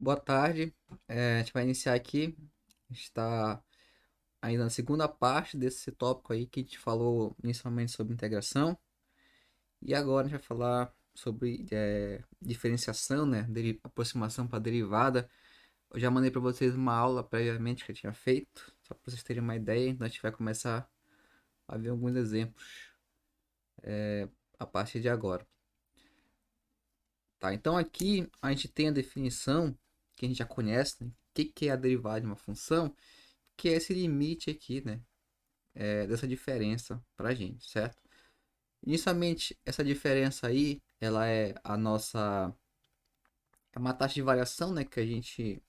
Boa tarde. A gente vai iniciar aqui. Está ainda na segunda parte desse tópico aí que a gente falou inicialmente sobre integração. E agora a gente vai falar sobre diferenciação, né? Aproximação para derivada. Eu já mandei para vocês uma aula previamente que eu tinha feito, só para vocês terem uma ideia. Então a gente vai começar a ver alguns exemplos a partir de agora. Tá, então aqui a gente tem a definição que a gente já conhece, né? O que é a derivada de uma função? Que é esse limite aqui, né? Dessa diferença pra gente, certo? Inicialmente, essa diferença aí, ela é uma taxa de variação, né? Que a gente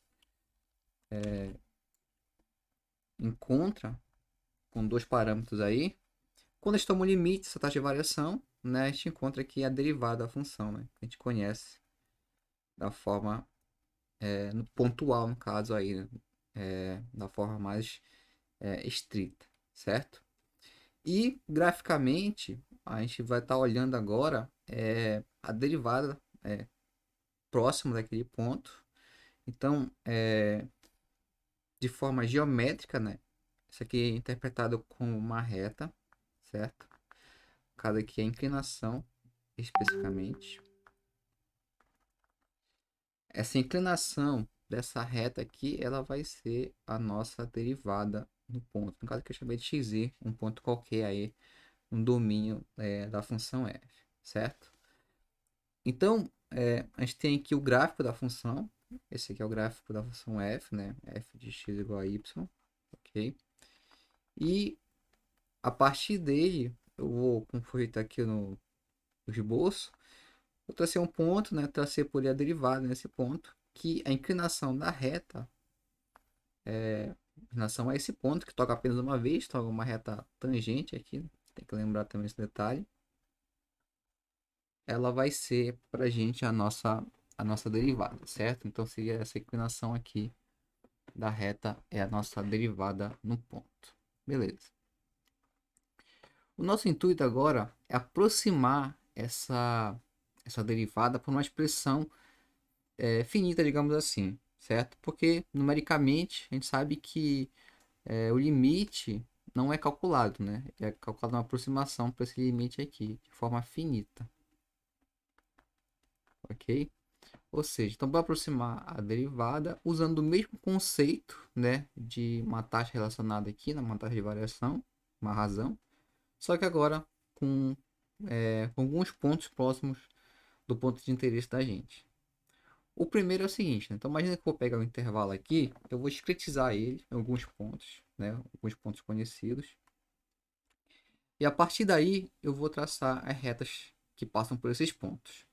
encontra com dois parâmetros aí. Quando a gente toma um limite dessa taxa de variação, né? A gente encontra aqui a derivada da função, né? Que a gente conhece da forma no pontual, no caso aí, né? Da forma mais estrita, certo? E graficamente, a gente vai estar olhando agora a derivada próximo daquele ponto. Então, de forma geométrica, né? Isso aqui é interpretado como uma reta, certo? Cada aqui é a inclinação, especificamente. Essa inclinação dessa reta aqui, ela vai ser a nossa derivada no ponto. No caso que eu chamei de xy, um ponto qualquer aí, um domínio da função f, certo? Então, a gente tem aqui o gráfico da função. Esse aqui é o gráfico da função f, né? F de x igual a y, ok? E a partir dele, eu vou, como foi tá aqui no esboço, eu tracei um ponto, né? Tracei por ele a derivada nesse ponto, que a inclinação da reta, em relação a esse ponto, que toca apenas uma vez, toca uma reta tangente aqui, tem que lembrar também esse detalhe, ela vai ser para a gente a nossa derivada, certo? Então seria essa inclinação aqui da reta é a nossa derivada no ponto. Beleza. O nosso intuito agora é aproximar essa derivada por uma expressão finita, digamos assim, certo? Porque numericamente a gente sabe que o limite não é calculado, né? É calculada uma aproximação para esse limite aqui, de forma finita, ok? Ou seja, então para aproximar a derivada usando o mesmo conceito, né, de uma taxa relacionada aqui, uma taxa de variação, uma razão, só que agora com alguns pontos próximos do ponto de interesse da gente. O primeiro é o seguinte, né? Então imagina que eu vou pegar o intervalo aqui, eu vou discretizar ele em alguns pontos, né? Alguns pontos conhecidos. E a partir daí eu vou traçar as retas que passam por esses pontos.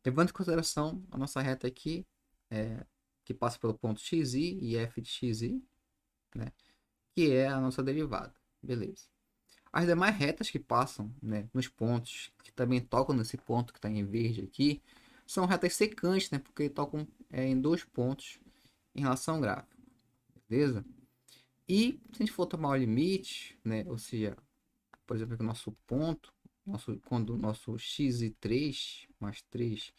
Levando em consideração a nossa reta aqui, é, que passa pelo ponto xi e f de xi, né? Que é a nossa derivada. Beleza. As demais retas que passam, né, nos pontos que também tocam nesse ponto que está em verde aqui, são retas secantes, né, porque tocam em dois pontos em relação ao gráfico, beleza? E se a gente for tomar o limite, né, ou seja, por exemplo, aqui o nosso ponto, quando o nosso xi3 mais 3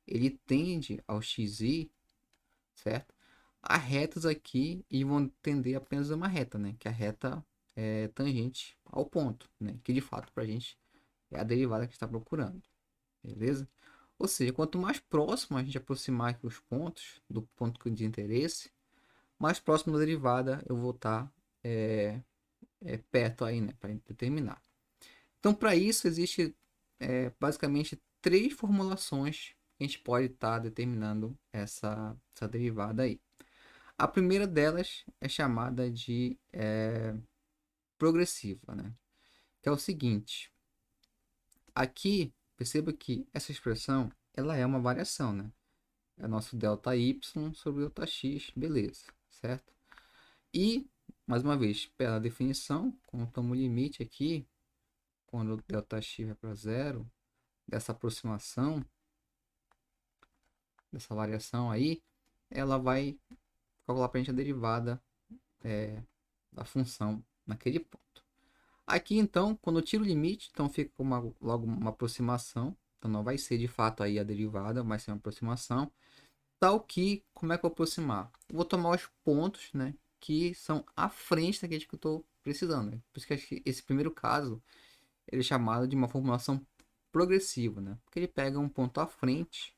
ele tende ao xi, certo? As retas aqui e vão tender apenas a uma reta, né? Que a reta é tangente ao ponto, né? Que de fato para a gente é a derivada que está procurando, beleza? Ou seja, quanto mais próximo a gente aproximar aqui os pontos do ponto de interesse, mais próximo da derivada eu vou estar é, perto aí, né? Para determinar. Então, para isso, existe basicamente três formulações que a gente pode estar determinando essa derivada aí. A primeira delas é chamada de progressiva, né? Que é o seguinte: aqui, perceba que essa expressão ela é uma variação, né? É nosso delta y sobre delta x, beleza, certo? E, mais uma vez, pela definição, quando tomo o limite aqui, quando o delta x vai para zero, dessa aproximação, dessa variação aí, ela vai calcular para a gente a derivada da função naquele ponto. Aqui então, quando eu tiro o limite, então fica logo uma aproximação. Então não vai ser de fato aí a derivada, vai ser uma aproximação. Tal que, como é que eu vou aproximar? Eu vou tomar os pontos, né, que são à frente daqueles que eu estou precisando, né? Por isso que acho que esse primeiro caso, ele é chamado de uma formulação progressiva, né? Porque ele pega um ponto à frente,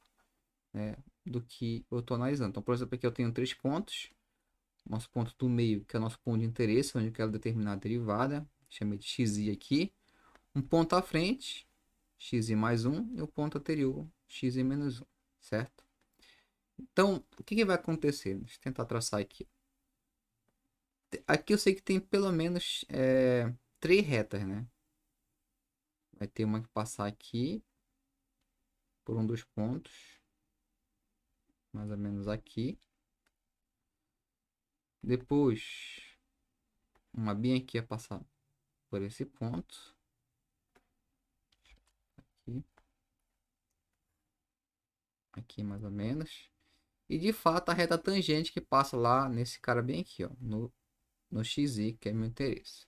né, do que eu estou analisando. Então, por exemplo, aqui eu tenho 3 pontos. Nosso ponto do meio, que é o nosso ponto de interesse, onde eu quero determinar a derivada. Chamei de xi aqui. Um ponto à frente, xi mais 1, e o ponto anterior, xi menos 1, certo? Então, o que vai acontecer? Deixa eu tentar traçar aqui. Aqui eu sei que tem pelo menos 3 retas, né? Vai ter uma que passar aqui, por um dos pontos, mais ou menos aqui. Depois, uma bem aqui ia passar por esse ponto. Aqui. Aqui mais ou menos. E de fato a reta tangente que passa lá nesse cara bem aqui, ó, no XY, que é meu interesse.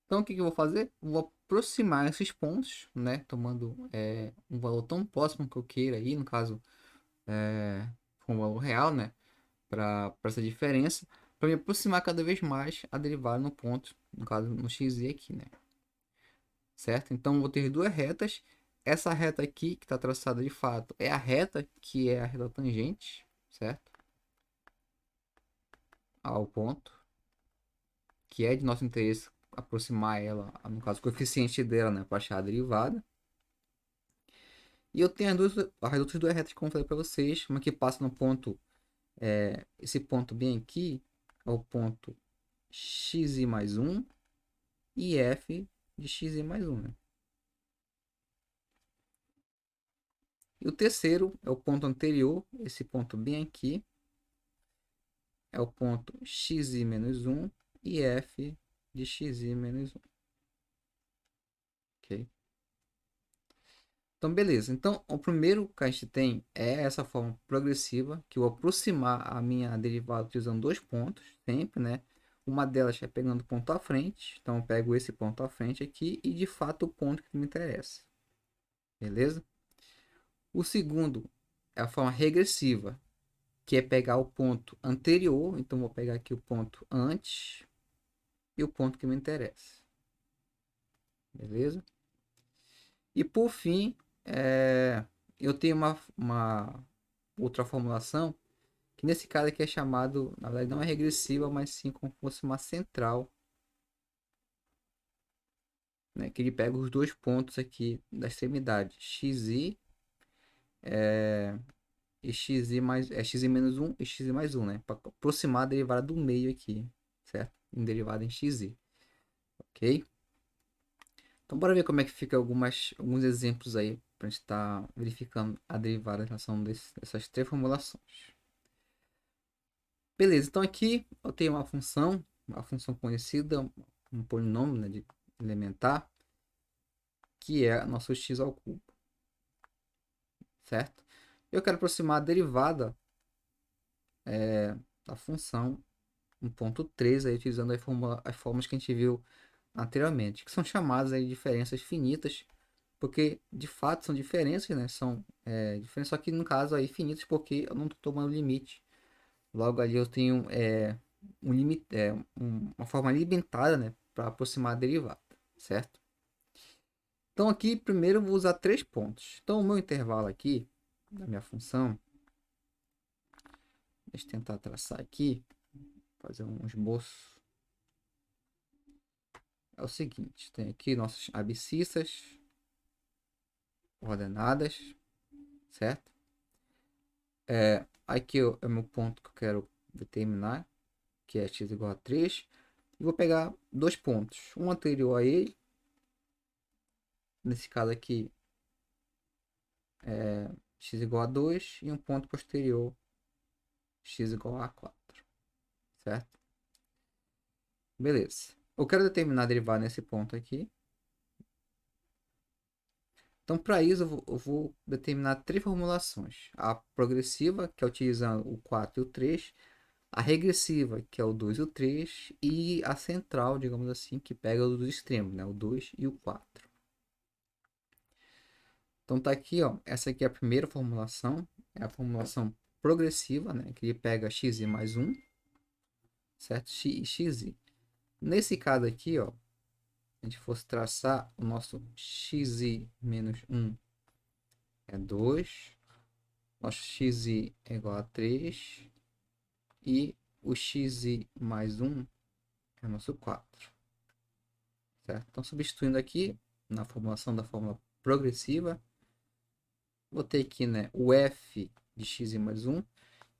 Então o que eu vou fazer? Vou aproximar esses pontos, né? Tomando um valor tão próximo que eu queira aí, no caso, um valor real, né? Para essa diferença, para me aproximar cada vez mais a derivada no ponto, no caso no XY aqui, né? Certo? Então vou ter 2 retas. Essa reta aqui que está traçada de fato é a reta que é a reta tangente, certo? Ao ponto, que é de nosso interesse aproximar ela, no caso, o coeficiente dela, né, para achar a derivada. E eu tenho as outras 2 retas que eu falei para vocês, uma que passa no ponto, esse ponto bem aqui, é o ponto xi mais 1 e f de xi mais 1, né? E o terceiro é o ponto anterior, esse ponto bem aqui, é o ponto xi menos 1 e f de xi menos 1. Ok? Então, beleza. Então, o primeiro que a gente tem é essa forma progressiva, que eu vou aproximar a minha derivada utilizando 2 pontos, sempre, né? Uma delas é pegando o ponto à frente. Então, eu pego esse ponto à frente aqui e, de fato, o ponto que me interessa. Beleza? O segundo é a forma regressiva, que é pegar o ponto anterior. Então, vou pegar aqui o ponto antes e o ponto que me interessa. Beleza? E, por fim, eu tenho uma outra formulação, que nesse caso aqui é chamado, na verdade não é regressiva, mas sim como se fosse uma central, né? Que ele pega os 2 pontos aqui da extremidade, xi e xi mais, xi menos 1 e xi mais 1, né? Para aproximar a derivada do meio aqui, certo? Em derivada em xi, ok? Então bora ver como é que fica alguns exemplos aí, para a gente estar verificando a derivada em relação dessas 3 formulações. Beleza, então aqui eu tenho uma função conhecida, um polinômio, né, de elementar, que é nosso x ao cubo, certo? Eu quero aproximar a derivada da função 1.3, aí, utilizando as formas que a gente viu anteriormente, que são chamadas aí de diferenças finitas, porque de fato são diferenças, né? São diferenças, só que no caso aí finitas, porque eu não estou tomando limite. Logo ali eu tenho um limite, uma forma limitada, né, para aproximar a derivada, certo? Então aqui primeiro eu vou usar 3 pontos. Então o meu intervalo aqui da minha função, deixa eu tentar traçar aqui, fazer um esboço. É o seguinte, tem aqui nossas abscissas ordenadas, certo? Aqui é o meu ponto que eu quero determinar, que é x igual a 3. E vou pegar 2 pontos, um anterior a ele, nesse caso aqui x igual a 2, e um ponto posterior, x igual a 4, certo? Beleza. Eu quero determinar a derivada nesse ponto aqui. Então, para isso, eu vou determinar 3 formulações. A progressiva, que é utilizando o 4 e o 3. A regressiva, que é o 2 e o 3. E a central, digamos assim, que pega os extremos, né? O 2 e o 4. Então, tá aqui, ó. Essa aqui é a primeira formulação. É a formulação progressiva, né? Que ele pega xi mais 1, certo? Xi. Nesse caso aqui, ó, a gente fosse traçar o nosso xi menos 1 é 2, nosso xi é igual a 3 e o xi mais 1 é o nosso 4, certo? Então, substituindo aqui na formulação da fórmula progressiva, vou ter aqui, né, o f de x mais 1,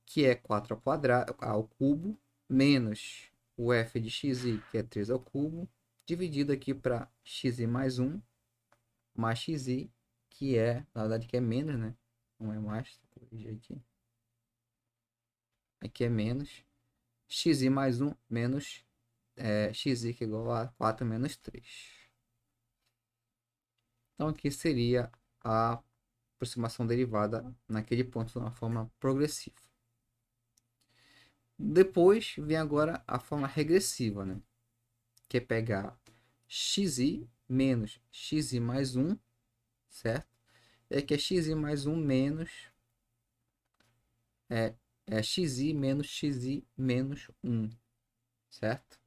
que é 4 ao quadrado, ao cubo, menos o f de x, que é 3 ao cubo, dividido aqui para x mais 1, mais x, que é, na verdade, que é menos, né? Não é mais, vou corrigir aqui. Aqui é menos x mais 1 menos x, que é igual a 4 menos 3. Então, aqui seria a aproximação derivada naquele ponto na forma progressiva. Depois vem agora a forma regressiva, né? Que é pegar xi menos xi mais 1, certo? E aqui é xi mais 1 menos xi menos xi menos 1, certo?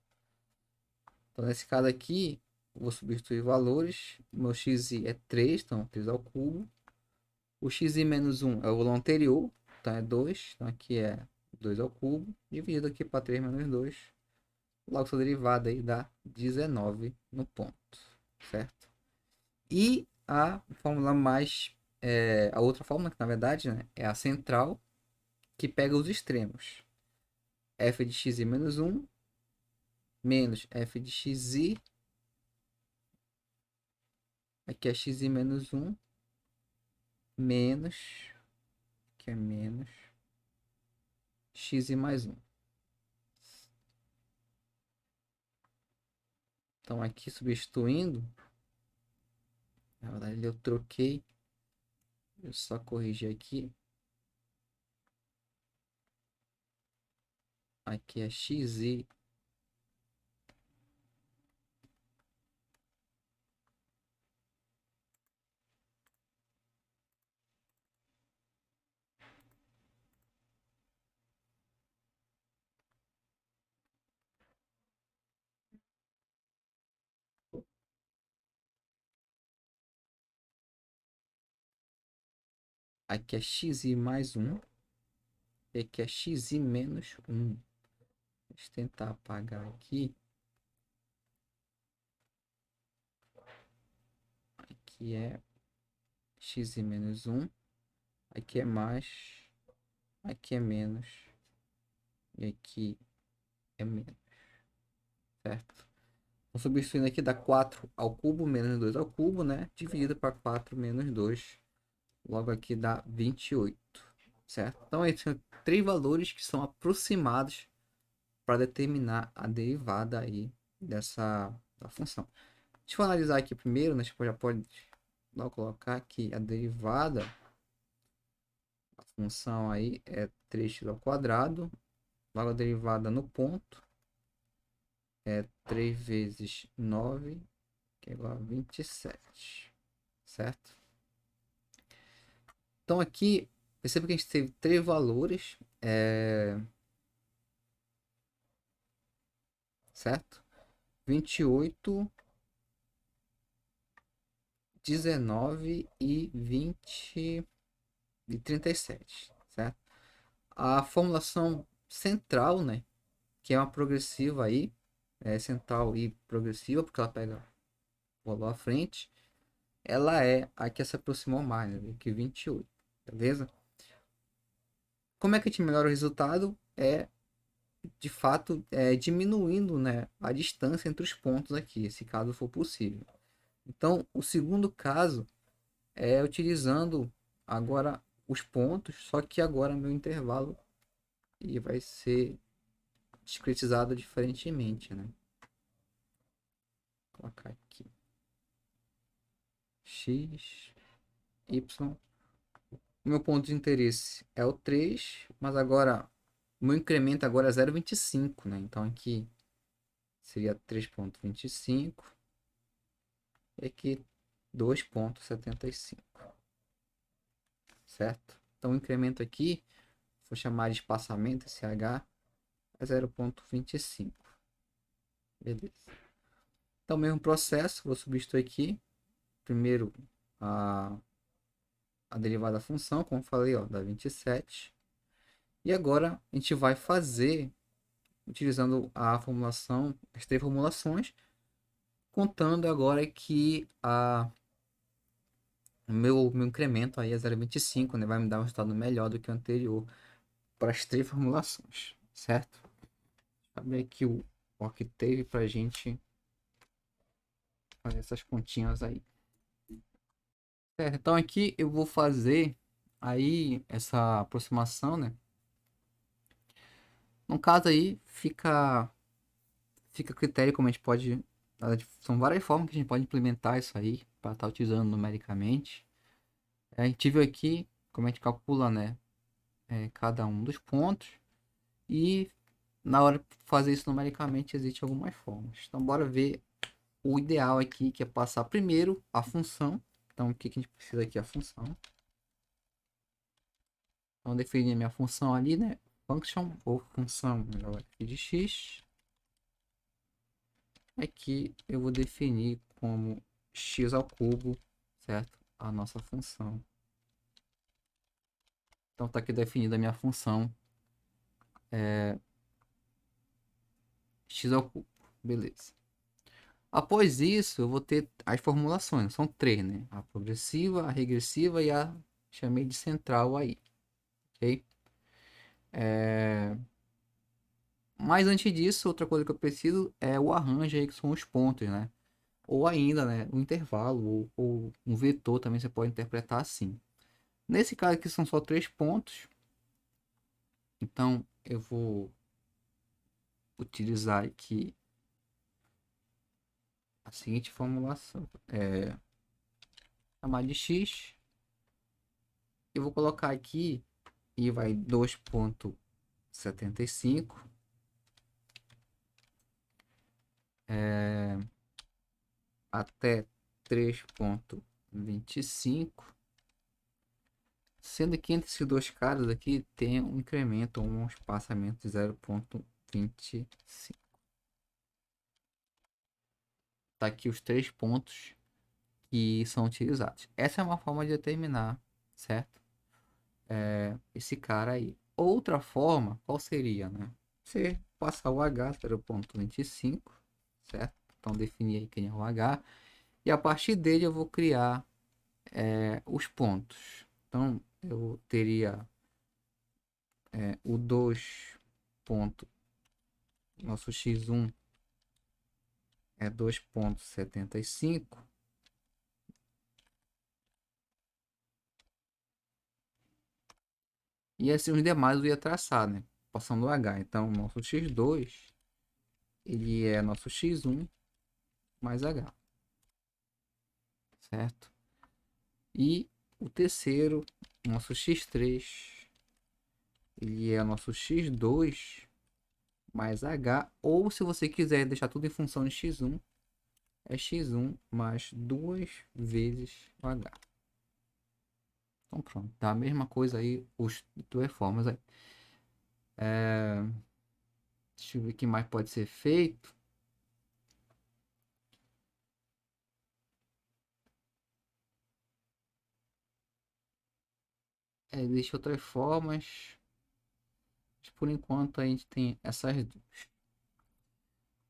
Então, nesse caso aqui, vou substituir valores. O meu xi é 3, então 3 ao cubo. O xi menos 1 é o valor anterior, então é 2. Então aqui é 2 ao cubo, dividido aqui para 3 menos 2. Logo, sua derivada aí dá 19 no ponto, certo? E a fórmula mais... a outra fórmula, que na verdade, né, é a central, que pega os extremos. F de x menos 1 menos f de x, aqui é x menos 1, menos, que é menos x mais 1. Então, aqui substituindo, na verdade eu troquei, eu só corrigir aqui. Aqui é xi aqui é xi mais 1 e aqui é xi menos 1. Deixa eu tentar apagar aqui. Aqui é x menos 1. Aqui é mais. Aqui é menos. E aqui é menos. Certo? Então, substituindo aqui dá 4 ao cubo menos 2 ao cubo, né? Dividido para 4 menos 2. Logo aqui dá 28. Certo? Então, esses são 3 valores que são aproximados para determinar a derivada aí dessa da função. Deixa eu analisar aqui primeiro, né? Já pode logo colocar que a derivada da função aí é 3x ao quadrado. Logo a derivada no ponto é 3 vezes 9, que é igual a 27, certo? Então aqui, perceba que a gente teve 3 valores, certo? 28, 19 e 20 e 37, certo? A formulação central, né, que é uma progressiva aí, central e progressiva, porque ela pega o valor à frente, ela é a que se aproximou mais, né, que 28, beleza? Como é que a gente melhora o resultado? De fato, diminuindo, né, a distância entre os pontos aqui, se caso for possível. Então, o segundo caso é utilizando agora os pontos, só que agora meu intervalo e vai ser discretizado diferentemente, né? Vou colocar aqui x, y. O meu ponto de interesse é o 3, mas agora o meu incremento agora é 0,25, né? Então aqui seria 3,25 e aqui 2,75, certo? Então o incremento aqui Vou chamar de espaçamento, SH, é 0,25. Beleza. Então, mesmo processo, vou substituir aqui. Primeiro, a derivada da função, como falei, ó, dá 27. E agora, a gente vai fazer, utilizando a formulação, as três formulações, contando agora que o meu incremento aí é 0,25, né? Vai me dar um resultado melhor do que o anterior para as três formulações, certo? Abre aqui o Octave para a gente fazer essas continhas aí. Certo, então aqui eu vou fazer aí essa aproximação, né? No caso aí, fica a critério como a gente pode... São várias formas que a gente pode implementar isso aí para estar utilizando numericamente. A gente viu aqui como a gente calcula, né? Cada um dos pontos. E na hora de fazer isso numericamente, existem algumas formas. Então, bora ver o ideal aqui, que é passar primeiro a função. Então, o que a gente precisa aqui? A função. Então, definir a minha função ali, né? Function ou função melhor aqui de x. Aqui eu vou definir como x ao cubo, certo? A nossa função. Então, está aqui definida a minha função x ao cubo. Beleza. Após isso, eu vou ter as formulações. São três, né? A progressiva, a regressiva e a chamei de central aí. Ok? Mas antes disso, outra coisa que eu preciso é o arranjo aí, que são os pontos, né? Ou ainda, né? O intervalo, ou um vetor também você pode interpretar assim. Nesse caso aqui são só três pontos. Então, eu vou utilizar aqui a seguinte formulação. Chamar de x. Eu vou colocar aqui e vai 2,75 até 3,25, sendo que entre esses dois caras aqui tem um incremento ou um espaçamento de 0,25. Tá aqui os três pontos que são utilizados. Essa é uma forma de determinar, certo? Esse cara aí. Outra forma, qual seria, né? Você passar o H 0,25, certo? Então definir aí quem é o H. E a partir dele eu vou criar os pontos. Então eu teria o 2 ponto, nosso x1 é 2,75. E assim os demais eu ia traçar, né? Passando o H. Então nosso x2 ele é nosso x1 mais H, certo? E o terceiro, nosso x3, ele é nosso x2 mais H, ou se você quiser deixar tudo em função de x1, é x1 mais duas vezes o H. Então pronto, tá a mesma coisa aí, os duas formas aí. Deixa eu ver o que mais pode ser feito. Existem outras formas. Mas por enquanto a gente tem essas duas.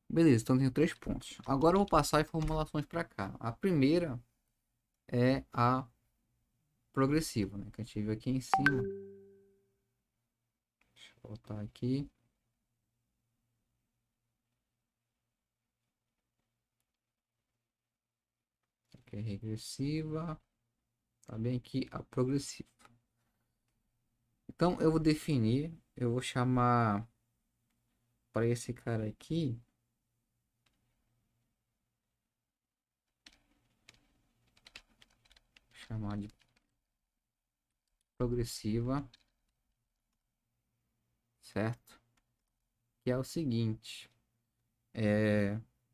Beleza, então tem três pontos. Agora eu vou passar as formulações para cá. A primeira é a progressiva, né? Que a gente viu aqui em cima. Deixa eu voltar aqui. Aqui é regressiva. Tá bem aqui a progressiva. Então eu vou definir, eu vou chamar para esse cara aqui, chamar de progressiva, certo? Que é o seguinte,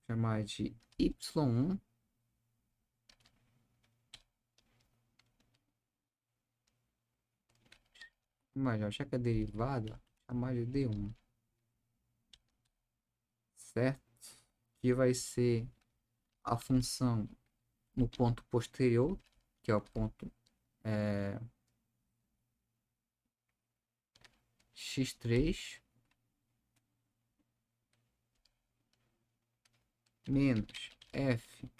chamar de y1 Mas já que é derivada, chamar de D1, certo? Que vai ser a função no ponto posterior, que é o ponto x3 menos f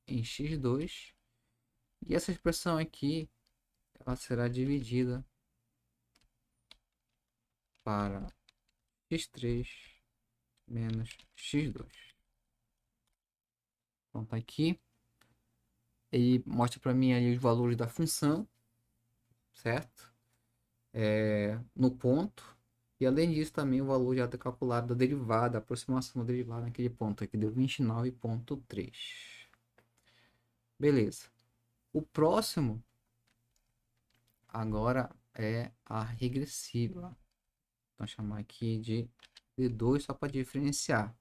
em x2. E essa expressão aqui, ela será dividida para x3 menos x2. Então tá aqui. Ele mostra para mim ali os valores da função, certo? No ponto. E além disso, também o valor já está calculado da derivada, a aproximação da derivada naquele ponto aqui deu 29,3. Beleza. O próximo agora é a regressiva. Então, chamar aqui de D2 só para diferenciar.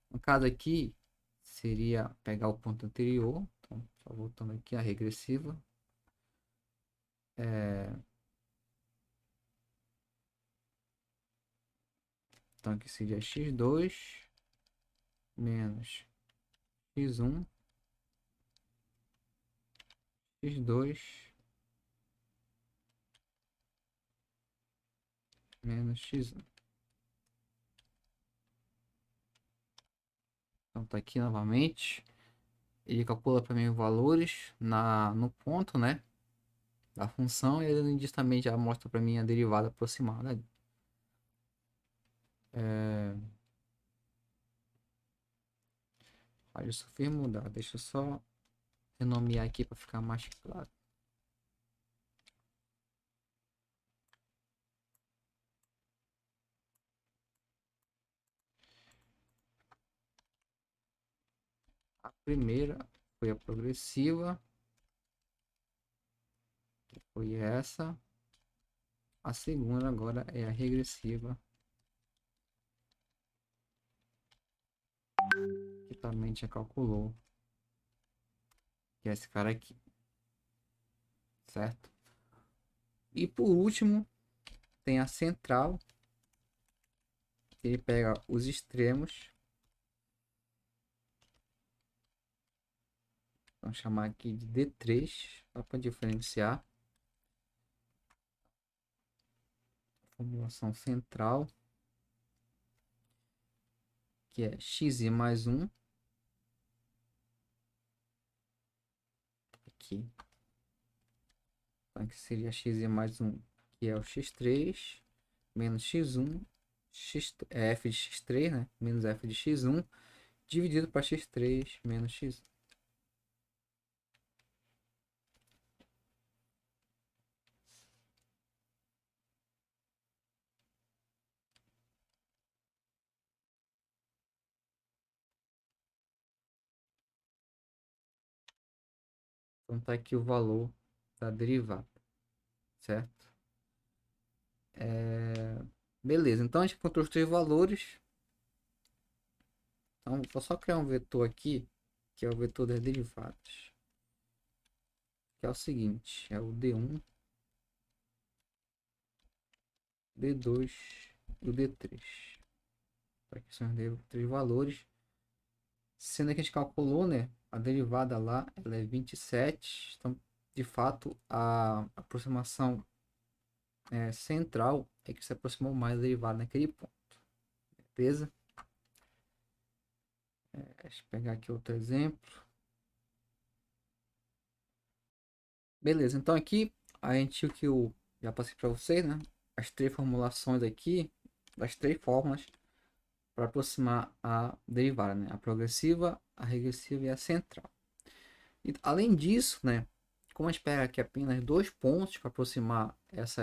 No caso aqui, seria pegar o ponto anterior. Então, só voltando aqui a regressiva. Então, aqui seria x2 menos x1, x2 menos x1. Então, tá aqui novamente. Ele calcula para mim os valores no ponto, né? Da função, e ele diz também, já mostra para mim a derivada aproximada. Olha, eu só fiz mudar. Deixa eu só renomear aqui para ficar mais claro. A primeira foi a progressiva, que foi essa. A segunda agora é a regressiva, que também já calculou, que é esse cara aqui, certo? E por último, tem a central, que ele pega os extremos. Vamos chamar aqui de D3, só para diferenciar. Formulação central, que é xi mais 1. Aqui. Então, que seria xi mais 1, que é o x3, menos x1, f de x3, né? Menos f de x1, dividido para x3 menos x1. Então tá aqui o valor da derivada, certo? Beleza, então a gente encontrou os três valores. Então vou só criar um vetor aqui, que é o vetor das derivadas. Que é o seguinte, é o D1, D2 e o D3. Aqui são os três valores. Sendo que a gente calculou, né? A derivada lá, ela é 27. Então, de fato, a aproximação central é que se aproximou mais da derivada naquele ponto. Beleza? Deixa eu pegar aqui outro exemplo. Beleza, então aqui a gente o que eu já passei para vocês, né? As três formulações aqui, das três fórmulas para aproximar a derivada, né? A progressiva, a regressiva e a central. E, além disso, né? Como a gente pega aqui apenas dois pontos para aproximar as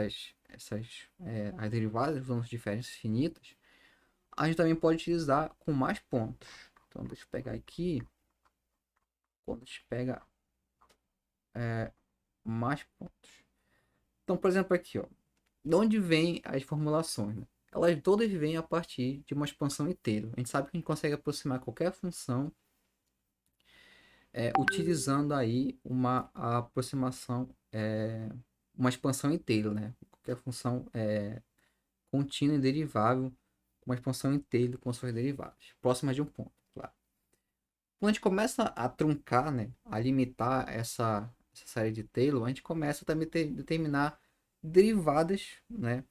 derivadas, usando diferenças finitas, a gente também pode utilizar com mais pontos. Então, deixa eu pegar aqui. Quando a gente pega mais pontos. Então, por exemplo, aqui, ó, de onde vêm as formulações? Né? Elas todas vêm a partir de uma expansão inteira. A gente sabe que a gente consegue aproximar qualquer função utilizando aí uma aproximação, uma expansão inteira, né? que é a função contínua e derivável, com uma expansão em Taylor com suas derivadas, próximas de um ponto, claro. Quando a gente começa a truncar, né, a limitar essa série de Taylor, a gente começa também a determinar derivadas, né,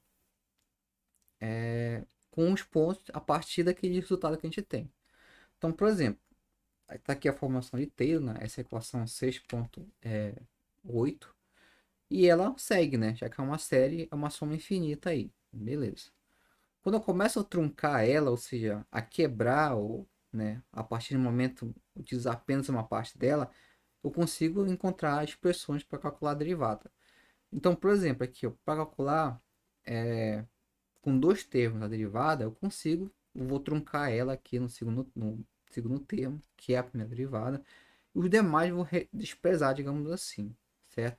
com os pontos a partir daquele resultado que a gente tem. Então, por exemplo, está aqui a formulação de Taylor, né, essa equação 6.8, e ela segue, né, já que é uma série, é uma soma infinita aí, beleza. Quando eu começo a truncar ela, ou seja, a quebrar, ou, né, a partir do momento utilizar apenas uma parte dela, eu consigo encontrar expressões para calcular a derivada. Então, por exemplo, aqui, para calcular com dois termos a derivada, eu vou truncar ela aqui no segundo termo, que é a primeira derivada, e os demais eu vou desprezar, digamos assim, certo?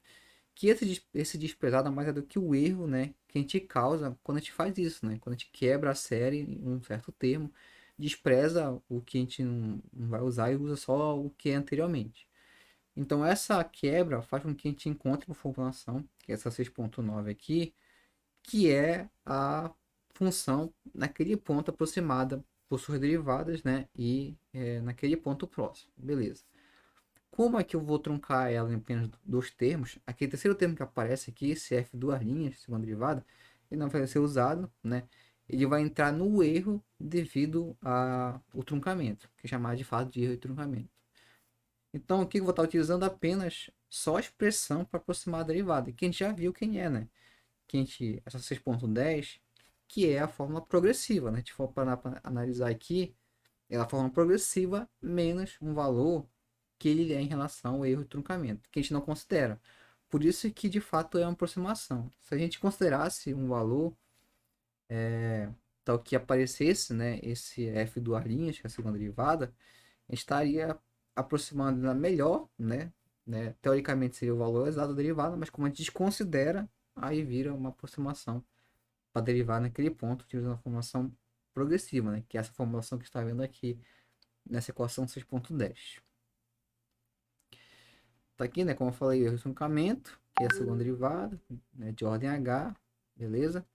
Que esse desprezar nada mais é do que o erro, né, que a gente causa quando a gente faz isso, né? Quando a gente quebra a série em um certo termo, despreza o que a gente não vai usar e usa só o que é anteriormente. Então essa quebra faz com que a gente encontre uma formulação, que é essa 6.9 aqui, que é a função naquele ponto aproximada por suas derivadas, né? E naquele ponto próximo, beleza. Como é que eu vou truncar ela em apenas dois termos? Aquele terceiro termo que aparece aqui, esse f duas linhas, segunda derivada, ele não vai ser usado, né? Ele vai entrar no erro devido ao truncamento, que é chamado de fato de erro de truncamento. Então aqui eu vou estar utilizando apenas só a expressão para aproximar a derivada, que a gente já viu quem é, né? Essa 6.10, que é a fórmula progressiva, né? Se a gente for para analisar aqui, é a fórmula progressiva menos um valor que ele é em relação ao erro de truncamento, que a gente não considera. Por isso que de fato é uma aproximação. Se a gente considerasse um valor tal que aparecesse, né, esse f duas linhas, que é a segunda derivada, a gente estaria aproximando na melhor, né? Teoricamente seria o valor exato da derivada, mas como a gente desconsidera, aí vira uma aproximação para derivar naquele ponto, utilizando a formulação progressiva, né? Que é essa formulação que está vendo aqui nessa equação 6.10. Tá aqui, né? Como eu falei, o truncamento, que é a segunda derivada, né, de ordem H, beleza?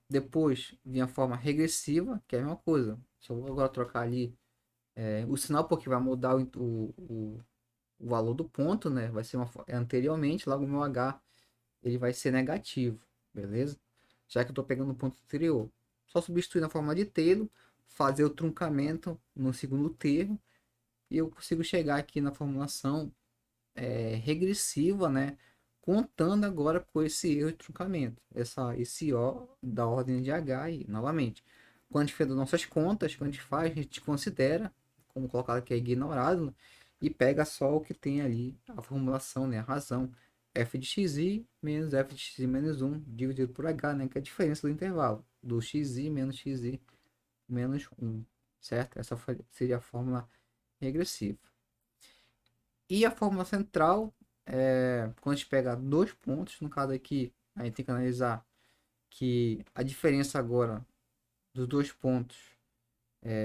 Depois vinha a forma regressiva, que é a mesma coisa. Só vou agora trocar ali o sinal, porque vai mudar o valor do ponto, né? Vai ser anteriormente, logo o meu H ele vai ser negativo, beleza? Já que eu estou pegando o ponto anterior. Só substituir na forma de Taylor, fazer o truncamento no segundo termo, e eu consigo chegar aqui na formulação regressiva, né? Contando agora com esse erro de truncamento, esse O da ordem de H e novamente. Quando a gente faz as nossas contas, quando a gente faz, a gente considera, como colocado aqui, é ignorado, e pega só o que tem ali, a formulação, né? A razão. F de xi menos f de xi menos 1 dividido por h, né? Que é a diferença do intervalo, do xi menos xi menos 1, certo? Essa seria a fórmula regressiva. E a fórmula central, quando a gente pega dois pontos, no caso aqui, a gente tem que analisar que a diferença agora dos dois pontos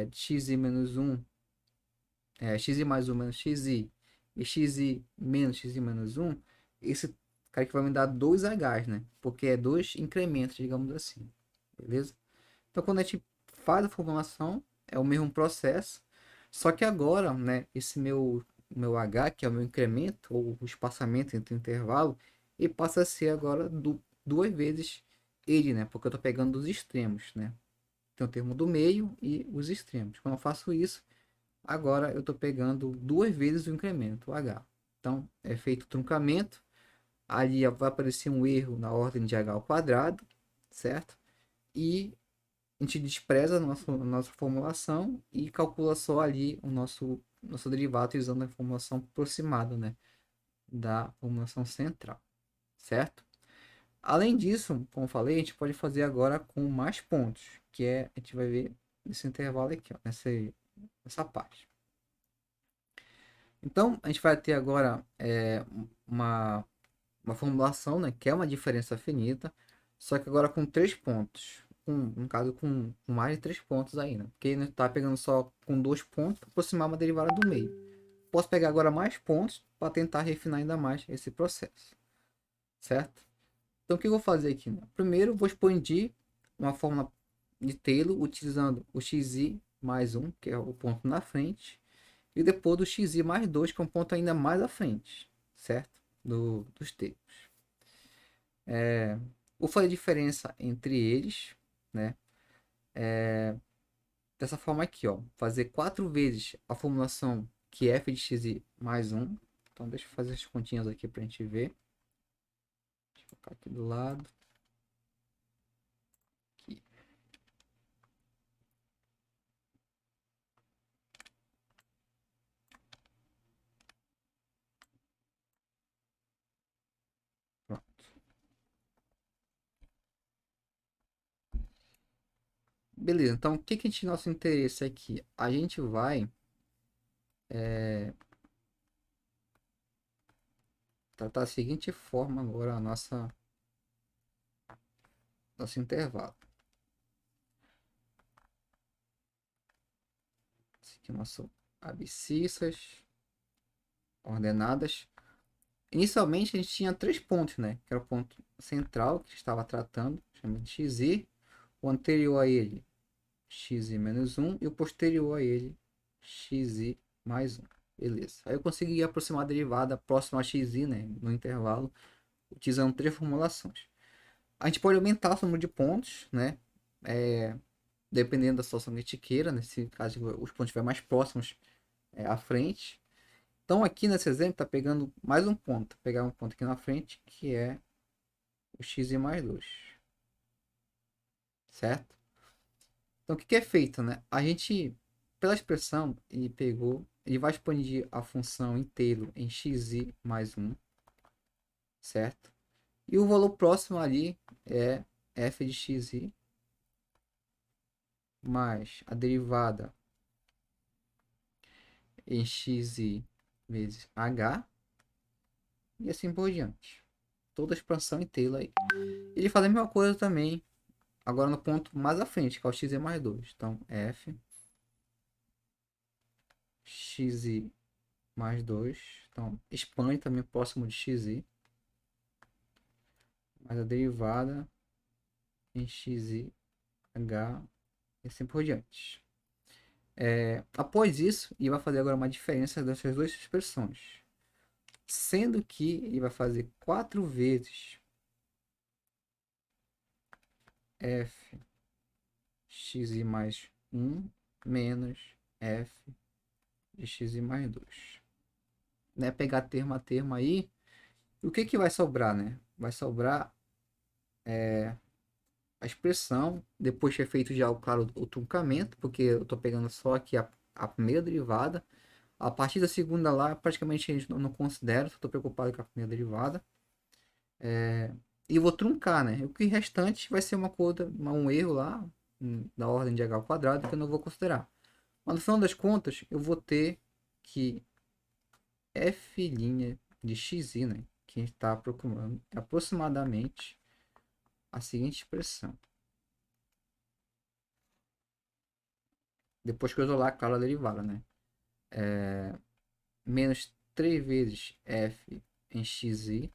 de xi menos 1, xi mais 1 menos xi, e xi menos xi menos 1, esse cara que vai me dar dois h's, né? Porque é dois incrementos, digamos assim, beleza? Então, quando a gente faz a formulação, é o mesmo processo, só que agora, né, esse meu h, que é o meu incremento, ou o espaçamento entre o intervalo, ele passa a ser agora duas vezes ele, né? Porque eu estou pegando os extremos, né? Tem o termo do meio e os extremos. Quando eu faço isso, agora eu estou pegando duas vezes o incremento, o h. Então, é feito o truncamento, ali vai aparecer um erro na ordem de h ao quadrado, certo? E a gente despreza a nossa formulação e calcula só ali o nosso derivado usando a formulação aproximada, né, da formulação central, certo? Além disso, como eu falei, a gente pode fazer agora com mais pontos, que a gente vai ver nesse intervalo aqui, ó, nessa parte. Então, a gente vai ter agora uma, uma formulação, né, que é uma diferença finita, só que agora com três pontos. No caso, com mais de três pontos aí, né? Porque não está pegando só com dois pontos para aproximar uma derivada do meio. Posso pegar agora mais pontos para tentar refinar ainda mais esse processo, certo? Então o que eu vou fazer aqui, né? Primeiro eu vou expandir uma fórmula de Taylor utilizando o xi mais um, que é o ponto na frente, e depois do xi mais 2, que é um ponto ainda mais à frente, certo? Dos termos. Vou fazer diferença entre eles, né? Dessa forma aqui, ó. Fazer 4 vezes a formulação que é f de xi mais um. Então deixa eu fazer as continhas aqui para a gente ver. Deixa eu colocar aqui do lado. Aqui. Pronto. Beleza, então o que que a gente nosso interesse aqui? A gente vai tratar da seguinte forma agora a nosso intervalo. Esse aqui é o nosso abscissas ordenadas. Inicialmente a gente tinha 3 pontos, né? Que era o ponto central que estava tratando, chamado de xi, o anterior a ele xi menos um e o posterior a ele xi mais um. Beleza. Aí eu consegui aproximar a derivada próxima a xi, né, no intervalo, utilizando 3 formulações. A gente pode aumentar o número de pontos, né? Dependendo da situação que a gente queira, né? Se caso os pontos estiverem mais próximos à frente. Então aqui nesse exemplo tá pegando mais um ponto. Vou pegar um ponto aqui na frente, que é o xi mais 2. Certo? Então, o que é feito, né? A gente, pela expressão, ele pegou, ele vai expandir a função inteiro em xi mais um, certo? E o valor próximo ali é f de xi mais a derivada em xi vezes h e assim por diante. Toda a expansão inteira aí. Ele faz a mesma coisa também, agora no ponto mais à frente, que é o xi mais 2. Então, f xi mais 2. Então, expande também próximo de xi. Mais a derivada em xi, h e assim por diante. Após isso, ele vai fazer agora uma diferença dessas duas expressões. Sendo que ele vai fazer 4 vezes f xi mais 1 menos f de xi mais 2. Né? Pegar termo a termo aí. E o que, que vai sobrar, né? Vai sobrar a expressão, depois de ter feito já, claro, o truncamento, porque eu estou pegando só aqui a primeira derivada. A partir da segunda lá, praticamente a gente não considera, estou preocupado com a primeira derivada. E vou truncar, né? O que restante vai ser uma coisa, um erro lá, da ordem de h ao quadrado, que eu não vou considerar. Mas no final das contas, eu vou ter que f' de xi, né? Que a gente está procurando é aproximadamente a seguinte expressão. Depois que eu isolar, claro, a derivada, né? Menos 3 vezes f em xi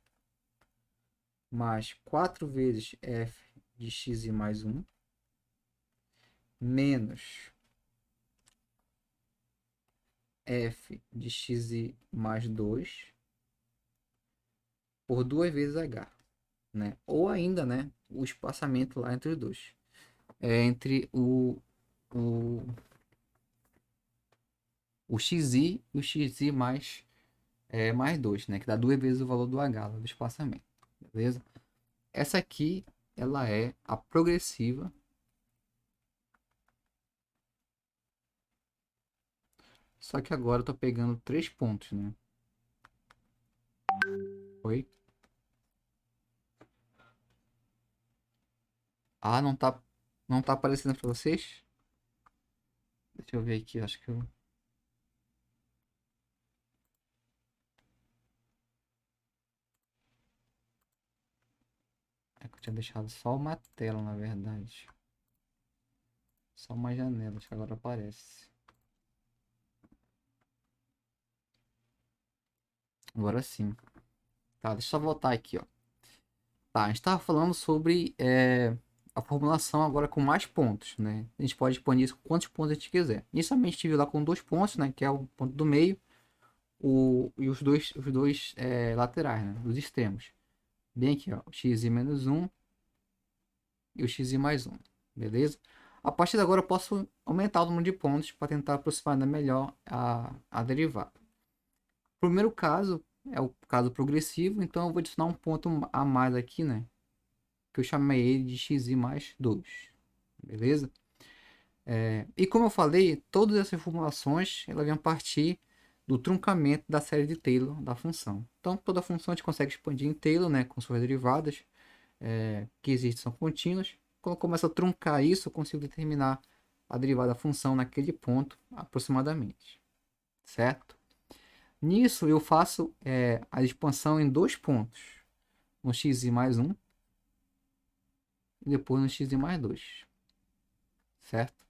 mais 4 vezes f de xi mais 1 menos f de xi mais 2 por 2 vezes h, né? Ou ainda, né, o espaçamento lá entre os dois. Entre o, o xi e o xi mais 2, né? Que dá 2 vezes o valor do h, do espaçamento. Beleza? Essa aqui, ela é a progressiva. Só que agora eu tô pegando 3 pontos, né? Oi? Ah, não tá aparecendo para vocês? Deixa eu ver aqui, acho que eu... É que eu tinha deixado só uma tela, na verdade. Só uma janela, acho que agora aparece. Agora sim. Tá, deixa eu só voltar aqui, ó. Tá, a gente estava falando sobre a formulação agora com mais pontos, né? A gente pode expandir isso com quantos pontos a gente quiser. Inicialmente estive lá com 2 pontos, né? Que é o ponto do meio e os dois laterais, né? Os extremos. Bem aqui, ó, o xi menos um e o xi mais um, beleza? A partir de agora eu posso aumentar o número de pontos para tentar aproximar ainda melhor a derivada. O primeiro caso é o caso progressivo, então eu vou adicionar um ponto a mais aqui, né? Que eu chamei ele de xi mais 2, beleza? E como eu falei, todas essas formulações elas vêm a partir do truncamento da série de Taylor da função. Então toda função a gente consegue expandir em Taylor, né? Com suas derivadas que existem são contínuas. Quando eu começo a truncar isso, eu consigo determinar a derivada da função naquele ponto aproximadamente, certo? Nisso eu faço a expansão em 2 pontos, no xi mais um e depois no xi mais 2, certo?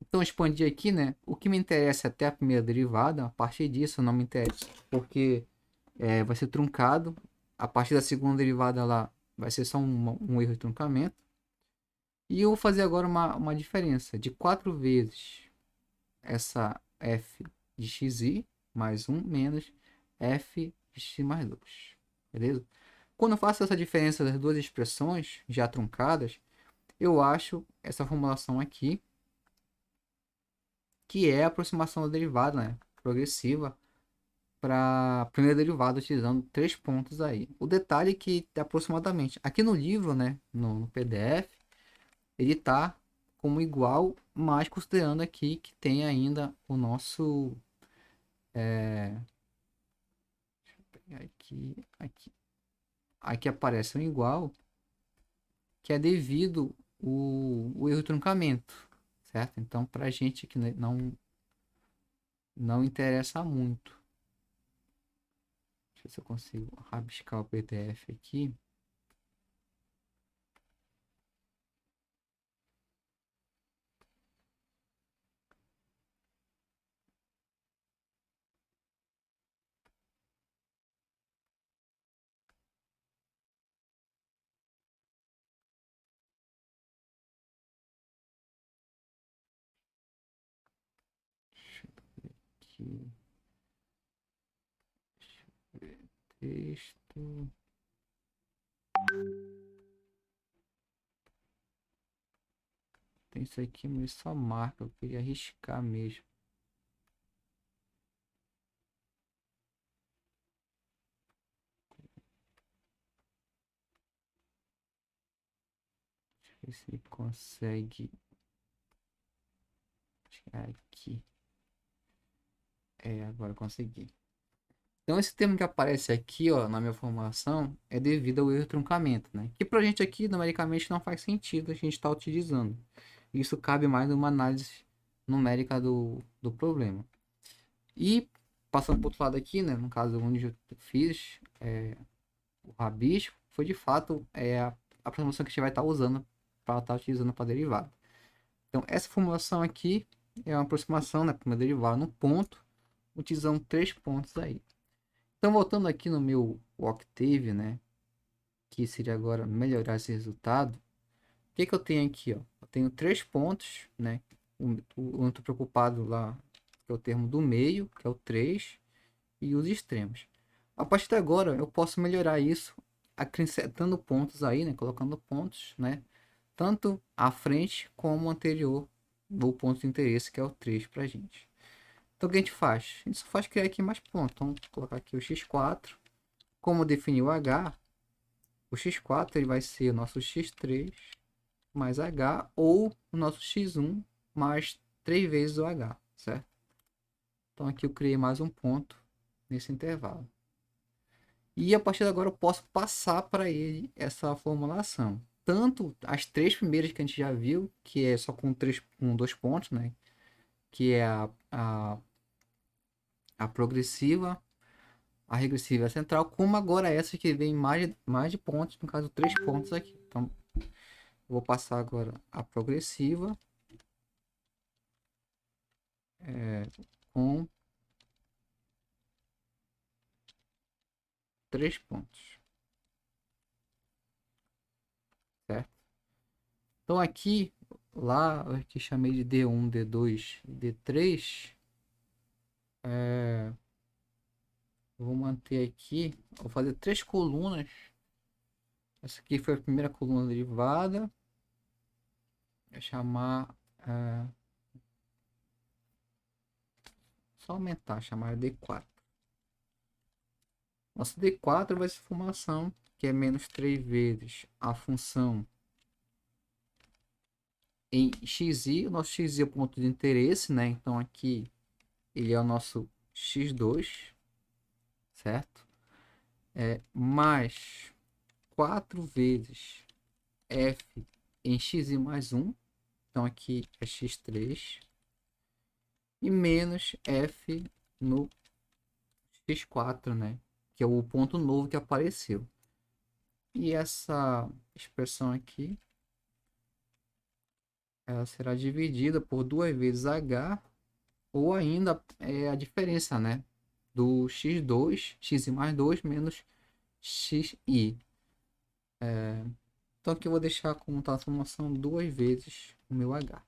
Então expandir aqui, né? O que me interessa é até a primeira derivada, a partir disso não me interessa, porque vai ser truncado. A partir da segunda derivada lá vai ser só um erro de truncamento. E eu vou fazer agora uma diferença de 4 vezes essa f de xi mais um menos f de x mais 2. Beleza? Quando eu faço essa diferença das duas expressões já truncadas, eu acho essa formulação aqui, que é a aproximação da derivada, né, progressiva para a primeira derivada utilizando 3 pontos aí. O detalhe é que aproximadamente aqui no livro, né, no PDF, ele está como igual, mas considerando aqui que tem ainda o nosso deixa eu pegar aqui aparece um igual, que é devido o erro de truncamento, certo? Então para a gente que não interessa muito. Deixa eu ver se eu consigo rabiscar o PDF aqui. Deixa eu ver aqui. Texto. Tem isso aqui, mas só marca. Eu queria arriscar mesmo. Deixa eu ver se ele consegue chegar aqui. Agora eu consegui. Então esse termo que aparece aqui, ó, na minha formulação, é devido ao erro de truncamento, né? Que pra gente aqui, numericamente, não faz sentido a gente estar utilizando. Isso cabe mais numa análise numérica do problema. E, passando para outro lado aqui, né? No caso, onde eu fiz o rabisco, foi de fato a aproximação que a gente vai estar usando para estar utilizando para derivada. Então, essa formulação aqui é uma aproximação, né, para uma derivada no ponto, utilizando 3 pontos aí. Então, voltando aqui no meu Octave, né, que seria agora melhorar esse resultado, o que que eu tenho aqui, ó? Eu tenho 3 pontos, né? Eu estou preocupado lá, que é o termo do meio, que é o 3, e os extremos. A partir de agora, eu posso melhorar isso acrescentando pontos aí, né? Colocando pontos, né? Tanto à frente como anterior do ponto de interesse, que é o 3 para a gente. Então, o que a gente faz? A gente só faz criar aqui mais pontos. Então, vou colocar aqui o x4. Como definir o h, o x4 ele vai ser o nosso x3 mais h, ou o nosso x1 mais 3 vezes o h, certo? Então, aqui eu criei mais um ponto nesse intervalo. E a partir de agora eu posso passar para ele essa formulação. Tanto as 3 primeiras que a gente já viu, que é só com 2 pontos, né? Que é a progressiva, a regressiva e a central, como agora essa que vem mais de pontos, no caso 3 pontos aqui. Então, vou passar agora a progressiva com 3 pontos. Então aqui, lá eu aqui chamei de D1, D2 e D3. Eu vou manter aqui, vou fazer 3 colunas. Essa aqui foi a primeira coluna derivada. Vou chamar, é, só aumentar, chamar D4. Nossa D4 vai ser formação, que é menos 3 vezes a função em xi. O nosso xi é o ponto de interesse, né? Então aqui ele é o nosso x2, certo? Mais 4 vezes f em xi mais 1. Então aqui é x3. E menos f no x4, né? Que é o ponto novo que apareceu. E essa expressão aqui, ela será dividida por 2 vezes h, ou ainda a diferença, né? Do x2, x mais 2 menos xi. Então aqui eu vou deixar como transformação 2 vezes o meu h.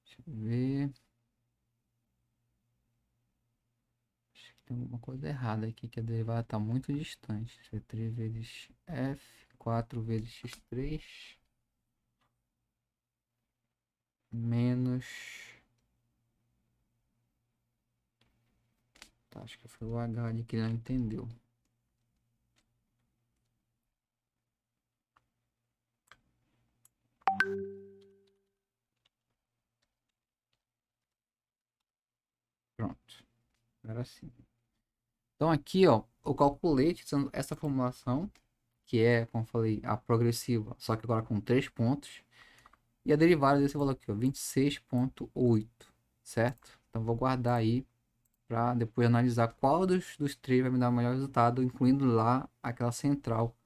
Deixa eu ver. Acho que tem alguma coisa errada aqui, que a derivada está muito distante. Isso é 3 vezes f, 4 vezes x3, menos... Tá, acho que foi o h ali que ele não entendeu. Pronto. Agora sim. Então aqui, ó, eu calculei usando essa formulação, que é, como eu falei, a progressiva, só que agora com 3 pontos. E a derivada desse valor aqui, ó, 26,8, certo? Então vou guardar aí para depois analisar qual dos três vai me dar o melhor resultado, incluindo lá aquela central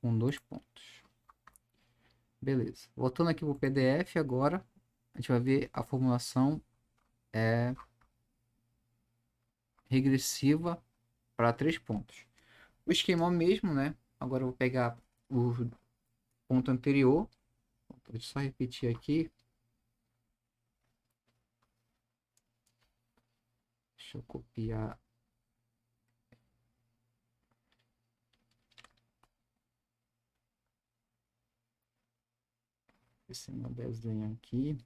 com 2 pontos. Beleza. Voltando aqui para o PDF agora, a gente vai ver a formulação regressiva para 3 pontos. O esquema é o mesmo, né? Agora eu vou pegar o ponto anterior. Vou só repetir aqui. Deixa eu copiar esse meu desenho aqui.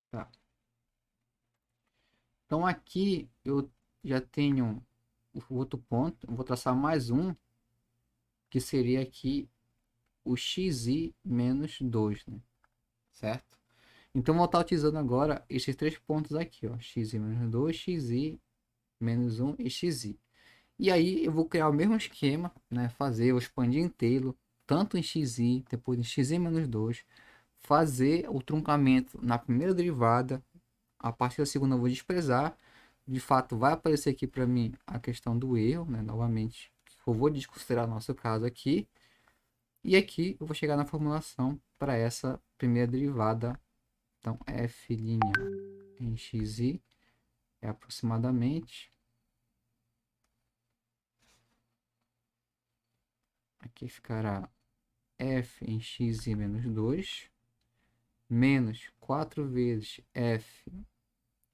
Tá. Então aqui eu já tenho o outro ponto. Eu vou traçar mais um, que seria aqui o xi menos 2, né? Certo? Então vou estar utilizando agora esses 3 pontos aqui, ó, xi menos 2, xi menos 1 e xi. E aí eu vou criar o mesmo esquema, né? Fazer, eu expandir inteiro, tanto em xi, depois em xi menos 2, fazer o truncamento na primeira derivada, a partir da segunda eu vou desprezar. De fato vai aparecer aqui para mim a questão do erro, né? Novamente, eu vou desconsiderar nosso caso aqui. E aqui eu vou chegar na formulação para essa primeira derivada. Então f' em xi é aproximadamente, aqui ficará f em xi menos 2 menos 4 vezes f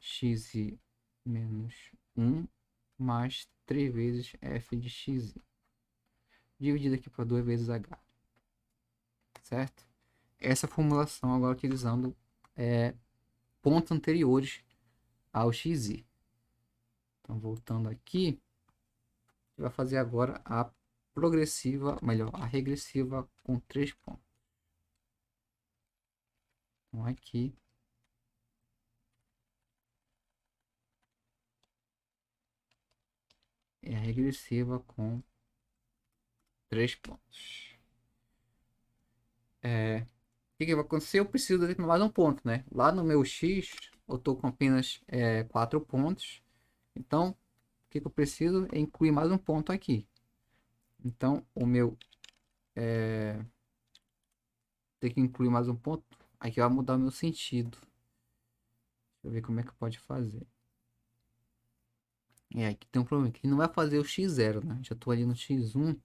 xi menos 1 mais 3 vezes f de xi, dividido aqui por 2 vezes h, certo? Essa formulação agora utilizando pontos anteriores ao xi. Então voltando aqui, vai fazer agora a progressiva, melhor, a regressiva com 3 pontos. Então aqui é a regressiva com 3 pontos. O que vai acontecer? Eu preciso de mais um ponto, né? Lá no meu x, eu estou com apenas 4 pontos. Então, o que eu preciso é incluir mais um ponto aqui. Então, o meu tem que incluir mais um ponto. Aqui vai mudar o meu sentido. Deixa eu ver como é que pode fazer. Aqui tem um problema. Que não vai fazer o x0, né? Já estou ali no x1.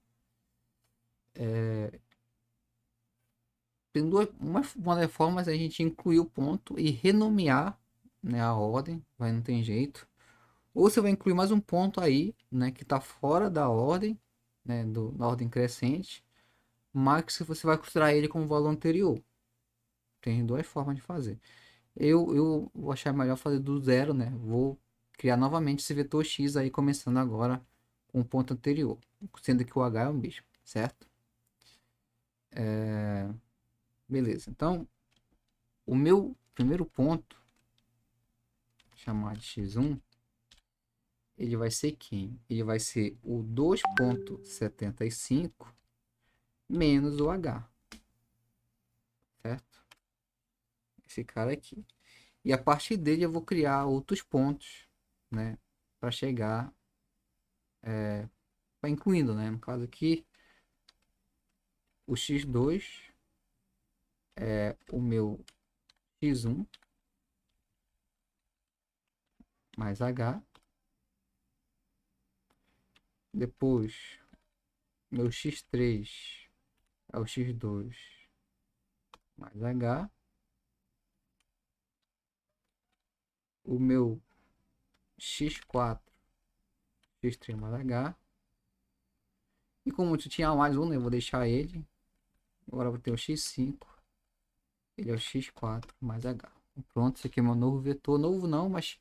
Tem uma das formas é a gente incluir o ponto e renomear, né, a ordem. Vai, não tem jeito. Ou você vai incluir mais um ponto aí, né, que está fora da ordem, né, da ordem crescente, mas se você vai considerar ele como valor anterior. Tem duas formas de fazer. Eu vou achar melhor fazer do zero, né? Vou criar novamente esse vetor x aí, começando agora com o ponto anterior, sendo que o h é o mesmo, certo? Beleza. Então, o meu primeiro ponto, chamar de x1, ele vai ser quem? Ele vai ser o 2,75 menos o h, certo? Esse cara aqui. E a partir dele eu vou criar outros pontos, né? Para chegar, incluindo, né? No caso aqui, o x2 é o meu x1 mais h. Depois, meu x3 é o x2 mais h. O meu x4, x3 mais h. E como eu tinha mais um, né? Eu vou deixar ele. Agora eu vou ter o x5. Ele é o x4 mais h. Pronto, esse aqui é meu novo vetor. Novo não, mas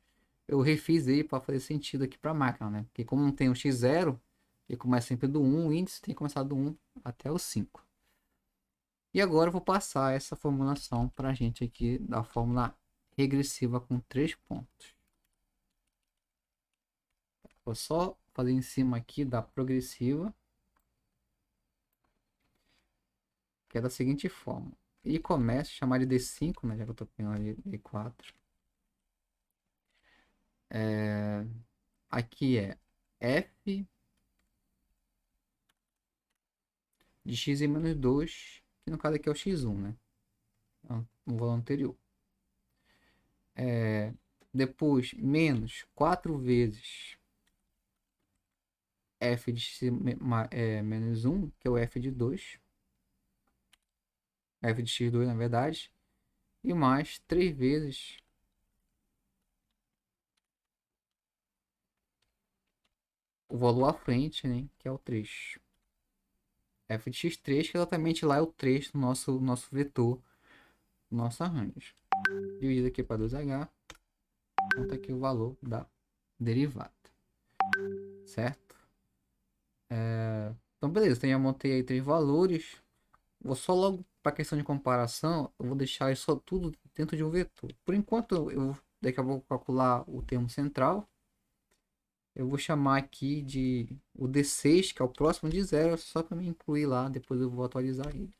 eu refiz ele para fazer sentido aqui para a máquina, né? Porque como não tem o x0, ele começa sempre do 1, o índice tem que começar do 1 até o 5. E agora eu vou passar essa formulação para a gente aqui da fórmula regressiva com 3 pontos. Vou só fazer em cima aqui da progressiva, que é da seguinte forma. E começa a chamar de D5, né? Já que eu estou pegando ali D4. Aqui é F de x em menos 2, que no caso aqui é o x1, né? No valor anterior. Depois, menos 4 vezes f de x menos 1, que é o f de 2. F de x2, na verdade. E mais 3 vezes o valor à frente, né? Que é o 3. F de x3, que exatamente lá é o 3 do nosso vetor, nosso arranjo. Dividido aqui para 2h. Conta aqui o valor da derivada. Certo? Então, beleza. Então, eu montei aí 3 valores. Vou só logo para questão de comparação, eu vou deixar isso tudo dentro de um vetor. Por enquanto, daqui a pouco vou calcular o termo central. Eu vou chamar aqui de o D6, que é o próximo de zero, só para me incluir lá. Depois eu vou atualizar ele.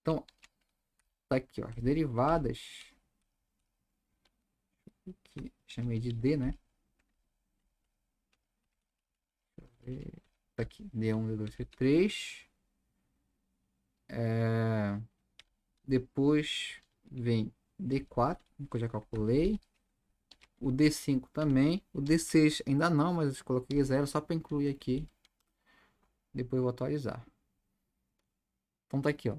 Então, tá aqui, ó, as derivadas. Que chamei de D, né? Tá aqui, D1, D2, D3. Depois vem D4, que eu já calculei. O D5 também. O D6 ainda não, mas eu coloquei zero só para incluir aqui. Depois eu vou atualizar. Então tá aqui, ó.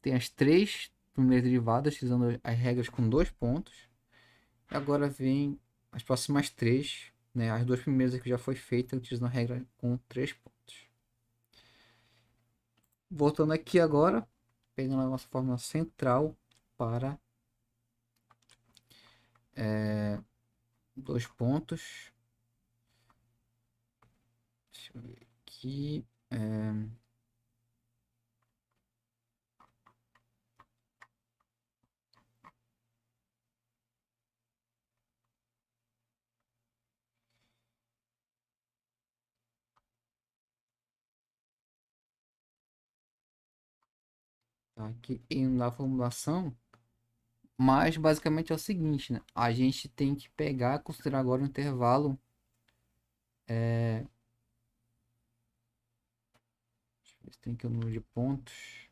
Tem as 3 primeiras derivadas, usando as regras com 2 pontos. E agora vem as próximas 3, né? As 2 primeiras aqui já foi feita utilizando a regra com 3 pontos. Voltando aqui agora, pegando a nossa fórmula central para 2 pontos. Deixa eu ver aqui. Tá aqui na formulação, Mas basicamente é o seguinte, né? A gente tem que pegar, considerar agora o intervalo. Deixa eu ver se tem aqui o número de pontos.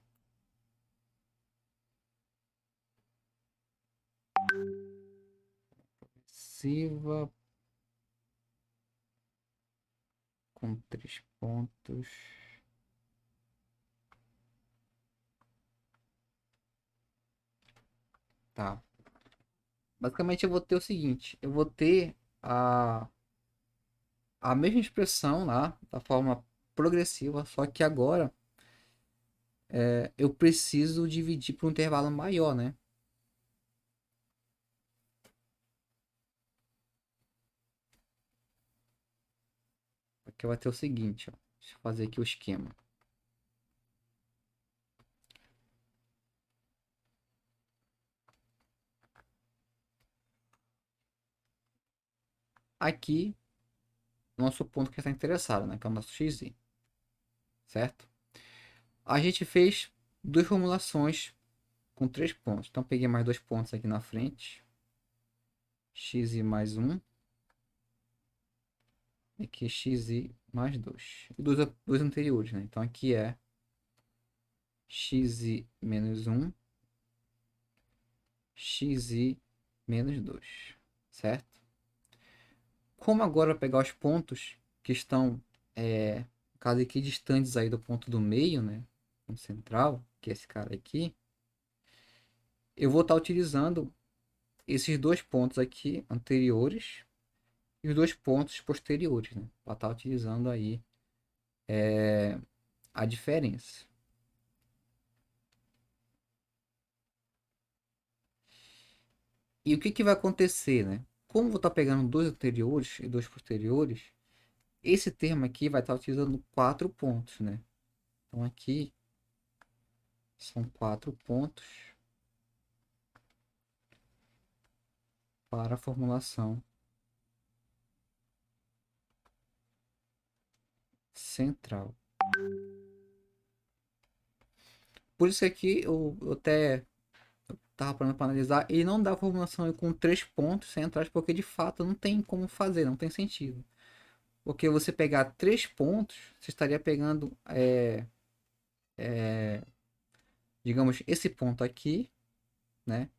Siva com 3 pontos. Tá. Basicamente eu vou ter o seguinte. Eu vou ter a mesma expressão lá, da forma progressiva, só que agora eu preciso dividir por um intervalo maior, né? Aqui vai ter o seguinte, ó. Deixa eu fazer aqui o esquema. Aqui, nosso ponto que está interessado, né? Que é o nosso xi, certo? A gente fez duas formulações com 3 pontos. Então, peguei mais 2 pontos aqui na frente. Xi mais 1. Aqui xi mais 2. E dois anteriores, né? Então, aqui é xi menos 1. Xi menos 2, certo? Como agora eu pegar os pontos que estão, cada aqui distantes aí do ponto do meio, né? Ponto central, que é esse cara aqui, eu vou estar utilizando esses 2 pontos aqui anteriores e os 2 pontos posteriores, né? Para estar utilizando aí a diferença. E o que que vai acontecer, né? Como eu vou estar pegando dois anteriores e dois posteriores, esse termo aqui vai estar utilizando 4 pontos, né? Então aqui são 4 pontos para a formulação central. Por isso aqui eu até estava parando para analisar, ele não dá a formulação com 3 pontos centrais, porque de fato não tem como fazer, não tem sentido. Porque você pegar 3 pontos, você estaria pegando, digamos, esse ponto aqui, né?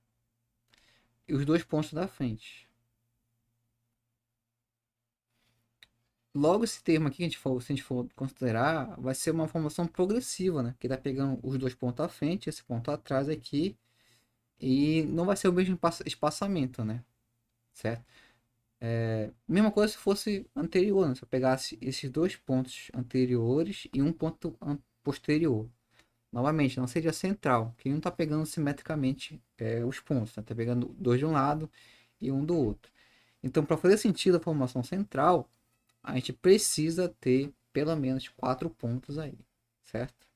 E os 2 pontos da frente. Logo, esse termo aqui, se a gente for considerar, vai ser uma formação progressiva, né? Que está pegando os 2 pontos à frente, esse ponto atrás aqui, e não vai ser o mesmo espaçamento, né? Certo? Mesma coisa se fosse anterior, né? Se eu pegasse esses 2 pontos anteriores e um ponto posterior. Novamente, não seria central, que não está pegando simetricamente os pontos, está pegando dois de um lado e um do outro. Então, para fazer sentido a formação central, a gente precisa ter pelo menos 4 pontos aí, certo?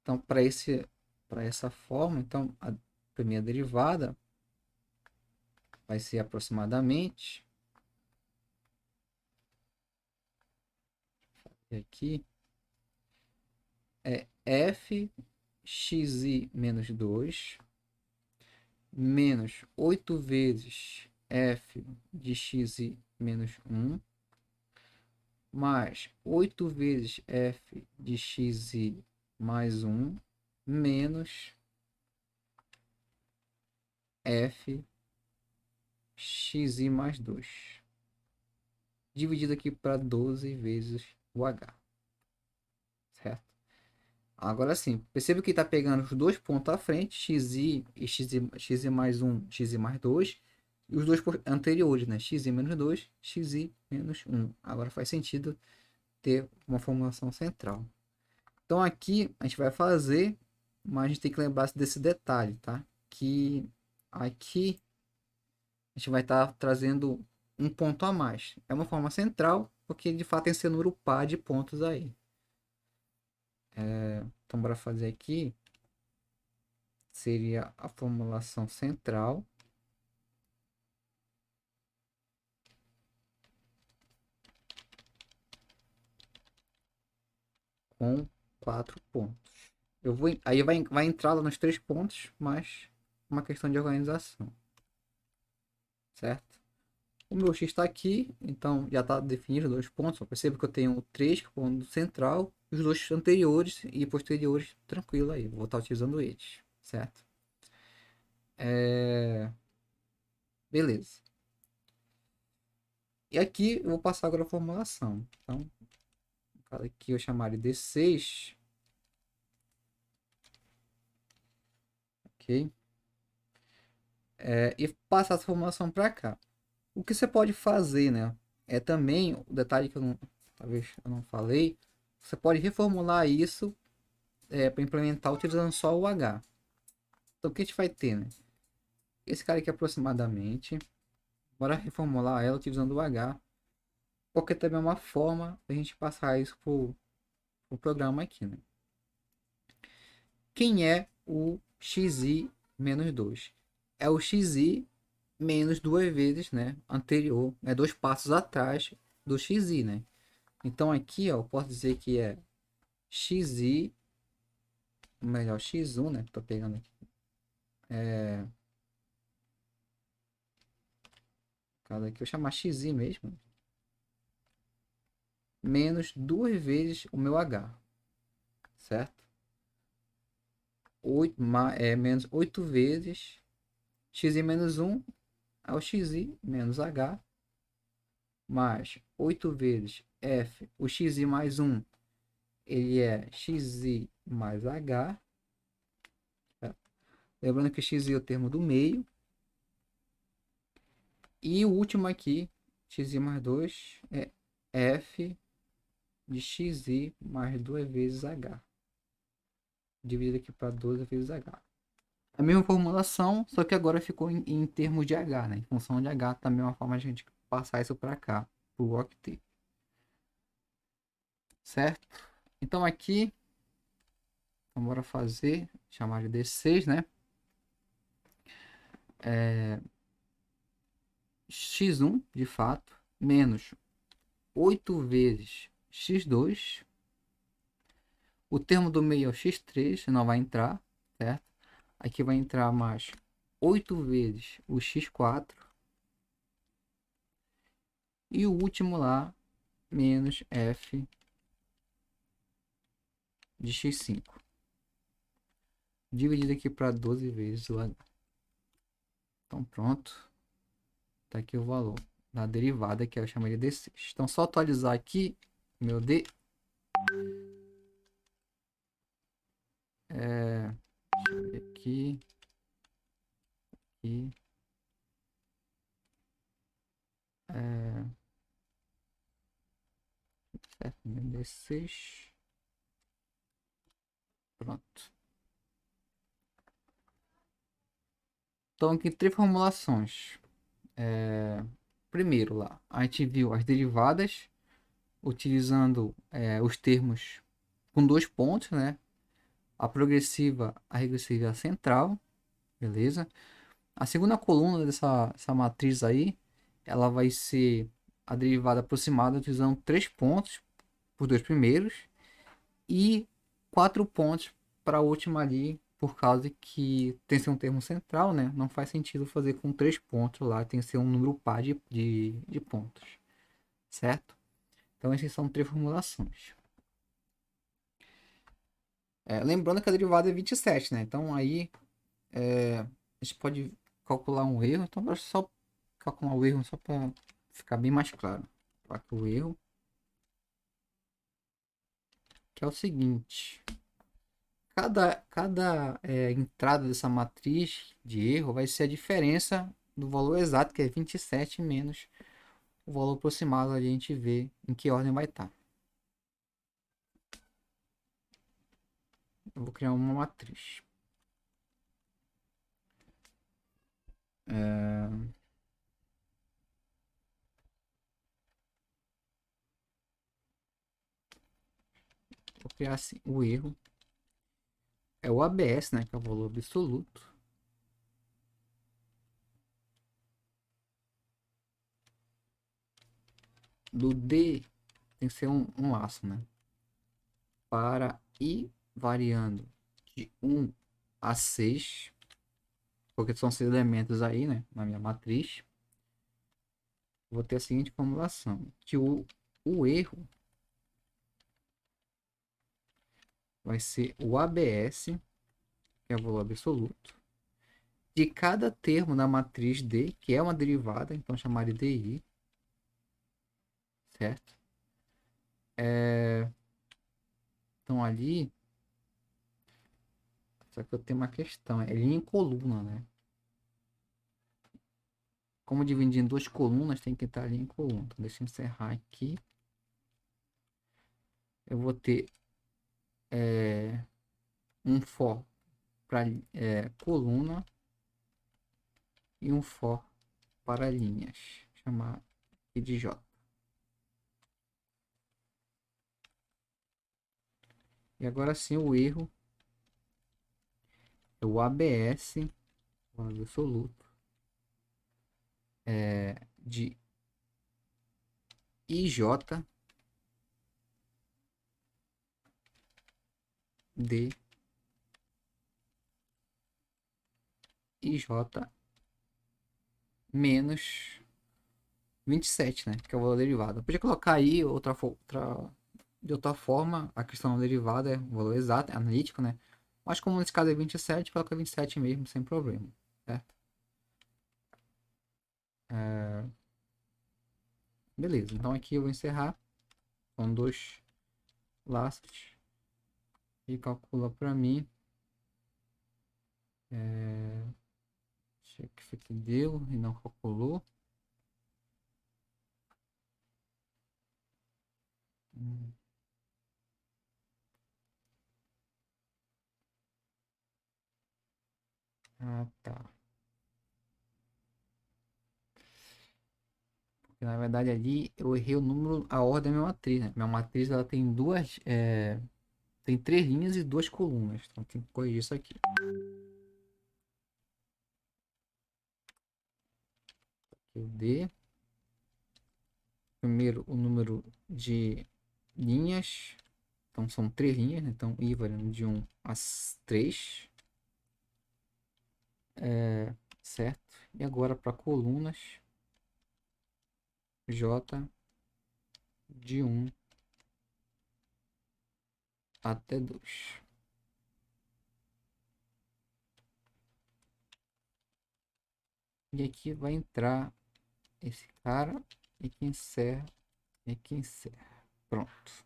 Então, para essa forma, então a primeira derivada vai ser aproximadamente, e aqui é f xi menos 2 menos 8 vezes f de xi menos 1 mais 8 vezes f de xi mais 1 menos f xi mais 2 dividido aqui para 12 vezes o h, certo? Agora sim, perceba que está pegando os 2 pontos à frente, xi e xi mais 1, xi mais 2, e os dois anteriores, né? Xi menos 2, xi menos 1. Agora faz sentido ter uma formulação central. Então aqui a gente vai fazer, mas a gente tem que lembrar desse detalhe, tá? Que aqui a gente vai estar trazendo um ponto a mais. É uma forma central, porque de fato tem esse número par de pontos aí. Então, para fazer aqui, seria a formulação central com 4 pontos. Aí vai entrar lá nos 3 pontos, mas uma questão de organização, certo? O meu X está aqui, então já está definido 2 pontos. Eu percebo que eu tenho 3 que é o ponto central, e os 2 anteriores e posteriores, tranquilo aí, vou estar utilizando eles, certo? Beleza. E aqui eu vou passar agora a formulação. Então, aqui eu chamaria de D6, ok? E passar essa formulação para cá. O que você pode fazer, né? É também o detalhe que talvez eu não falei. Você pode reformular isso para implementar utilizando só o H. Então o que a gente vai ter, né? Esse cara aqui aproximadamente. Bora reformular ela utilizando o H. Porque também é uma forma da gente passar isso pro programa aqui, né? Quem é o xi menos 2? É o xi menos 2 vezes, né? Anterior. É 2 passos atrás do xi, né? Então aqui, ó, eu posso dizer que é xi, melhor x1, né? Que tô pegando aqui. Cada aqui eu vou chamar xi mesmo. Menos 2 vezes o meu h, certo? Menos 8 vezes xi menos 1 é o xi menos h, mais 8 vezes f, o xi mais 1, ele é xi mais h, certo? Lembrando que xi é o termo do meio. E o último aqui, xi mais 2, é f de xi mais 2 vezes h. Dividido aqui para 12 vezes h. A mesma formulação, só que agora ficou em termos de h, né? Em função de h, também é uma forma de a gente passar isso para cá, para o octet. Certo? Então aqui, vamos bora fazer, chamar de D6, né? X1, de fato, menos 8 vezes x2. O termo do meio é o x3, não vai entrar, certo? Aqui vai entrar mais 8 vezes o x4. E o último lá, menos f de x5. Dividido aqui para 12 vezes o h. Então pronto. Tá aqui o valor da derivada que eu chamaria de D6. Então só atualizar aqui meu D. Deixa eu ver aqui. Aqui. É, certo, meu D6. Pronto. Então aqui 3 formulações. Primeiro lá, a gente viu as derivadas utilizando os termos com 2 pontos, né? A progressiva, a regressiva e a central, beleza? A segunda coluna dessa matriz aí, ela vai ser a derivada aproximada utilizando 3 pontos para os 2 primeiros e 4 pontos para a última ali, por causa que tem que ser um termo central, né? Não faz sentido fazer com 3 pontos lá, tem que ser um número par de pontos, certo? Então essas são 3 formulações. Lembrando que a derivada é 27, né? Então aí a gente pode calcular um erro. Então eu só calcular o erro só para ficar bem mais claro. Aqui o erro, que é o seguinte: cada entrada dessa matriz de erro vai ser a diferença do valor exato, que é 27 menos o valor aproximado. A gente vê em que ordem vai estar. Eu vou criar uma matriz. É, Vou criar assim, o erro é o ABS, né, que é o valor absoluto do D, tem que ser um laço, né, para ir variando de 1 a 6, porque são 6 elementos aí, né, na minha matriz, vou ter a seguinte formulação, que o erro vai ser o ABS, que é o valor absoluto, de cada termo da matriz D, que é uma derivada, então chamar de DI, certo? Então ali, só que eu tenho uma questão, é linha e coluna, né? Como dividir em duas colunas, tem que estar linha e coluna. Então deixa eu encerrar aqui. Eu vou ter um for para coluna e um for para linhas. Chamar aqui de J. E agora sim o erro é o ABS, o absoluto, de IJ de IJ menos 27, né? Que é o valor derivado. Eu podia colocar aí de outra forma, a questão derivada é o valor exato, é analítico, né? Mas como nesse caso é 27, coloca 27 mesmo, sem problema, certo? É, beleza, então aqui eu vou encerrar com dois laços e calcula para mim. Deixa eu que foi que deu e não calculou. Hum, Ah, tá. Porque, na verdade ali eu errei o número, a ordem da minha matriz, né? Minha matriz ela tem tem 3 linhas e 2 colunas. Então tem que corrigir isso aqui. Eu dê primeiro o número de linhas. Então são 3 linhas, né? Então I variando de 1 a 3. Certo? E agora para colunas, J de 1 até 2. E aqui vai entrar esse cara e que encerra e que encerra. Pronto.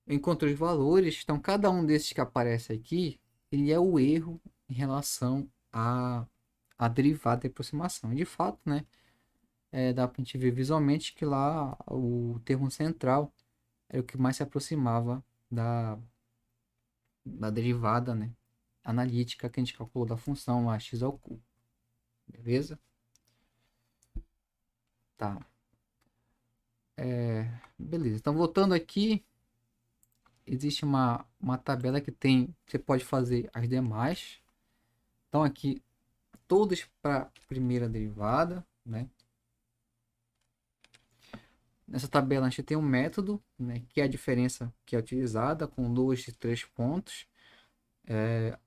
Eu encontrei os valores. Então cada um desses que aparece aqui, ele é o erro em relação à derivada de aproximação. De fato, né? Dá para a gente ver visualmente que lá o termo central é o que mais se aproximava da derivada, né, analítica que a gente calculou da função a x ao cubo. Beleza? Tá. Beleza. Então, voltando aqui, existe uma tabela que tem, você pode fazer as demais. Então, aqui, todas para primeira derivada, né? Nessa tabela a gente tem um método, né, que é a diferença que é utilizada com 2 e 3 pontos.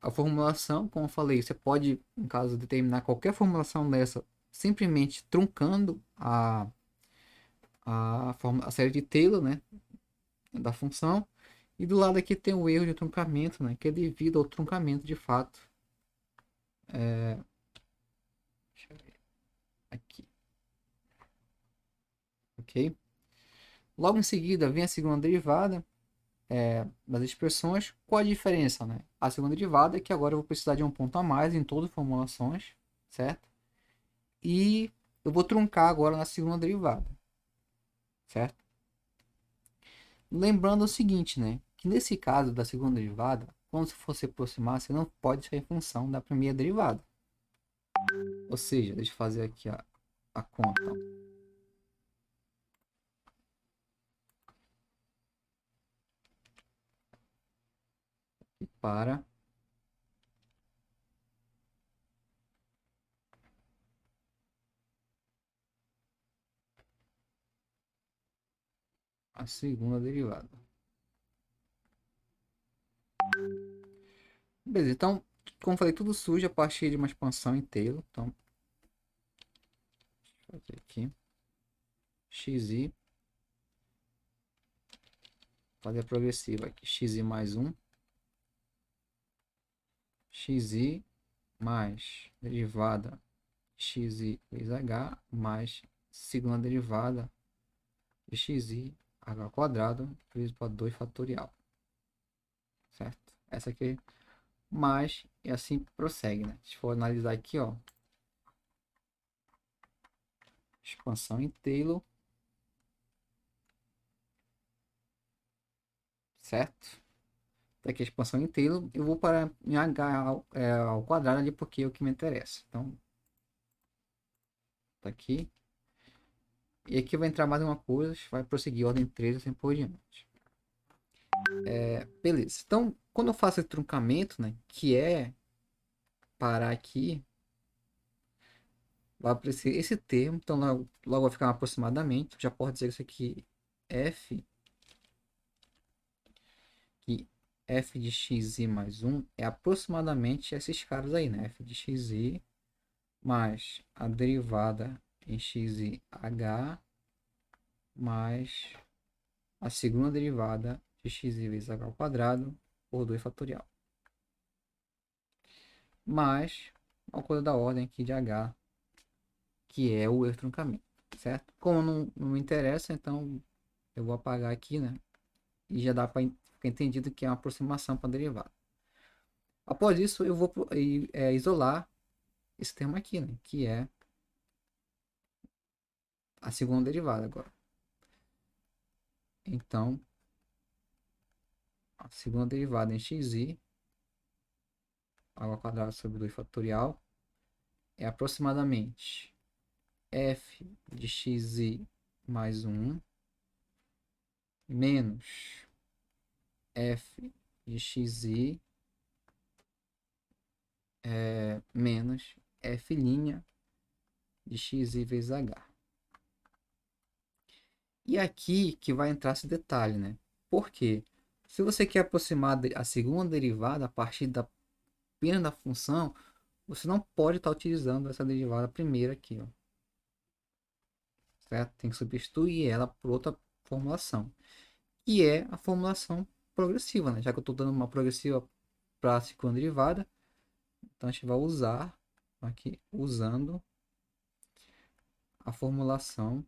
A formulação, como eu falei, você pode, em caso, determinar qualquer formulação dessa simplesmente truncando a série de Taylor, né, da função. E do lado aqui tem o erro de truncamento, né, que é devido ao truncamento de fato. Deixa eu ver aqui, ok? Logo em seguida vem a segunda derivada das expressões. Qual a diferença, né? A segunda derivada é que agora eu vou precisar de um ponto a mais em todas as formulações, certo? E eu vou truncar agora na segunda derivada, certo? Lembrando o seguinte, né? Que nesse caso da segunda derivada, quando você for se aproximar, você não pode sair em função da primeira derivada. Ou seja, deixa eu fazer aqui a conta. Para a segunda derivada. Beleza, então, como eu falei, tudo surge a partir de uma expansão inteiro. Então, vou fazer aqui. XI, fazer a progressiva aqui. XI mais um. XI mais derivada XI vezes H mais segunda derivada de XI H quadrado vezes por 2 fatorial. Certo? Essa aqui mais e assim prossegue, né? Se for analisar aqui, ó, expansão em Taylor, certo? Tá aqui a expansão em Taylor, eu vou para em H ao quadrado ali porque é o que me interessa. Então, tá aqui. E aqui vai entrar mais uma coisa, vai prosseguir ordem 3 assim por diante. Beleza. Então, quando eu faço esse truncamento, né, que é parar aqui, vai aparecer esse termo, então logo vai ficar aproximadamente, já pode dizer que isso aqui f, que f de xi mais um é aproximadamente esses caras aí, né, f de xi mais a derivada em xi h mais a segunda derivada de xi vezes h ao quadrado por 2 fatorial, mais uma coisa da ordem aqui de h, que é o truncamento, certo? Como não me interessa, então eu vou apagar aqui, né? E já dá para ficar entendido que é uma aproximação para derivada. Após isso, eu vou isolar esse termo aqui, né? Que é a segunda derivada agora. Então, a segunda derivada em xi ao quadrado sobre 2 fatorial é aproximadamente f de xi mais um menos f de xi menos f' de xi vezes h. E aqui que vai entrar esse detalhe, né? Por quê? Se você quer aproximar a segunda derivada a partir da pena da função, você não pode estar utilizando essa derivada primeira aqui, ó, certo? Tem que substituir ela por outra formulação, que é a formulação progressiva, né? Já que eu estou dando uma progressiva para a segunda derivada, então a gente vai usar aqui, usando a formulação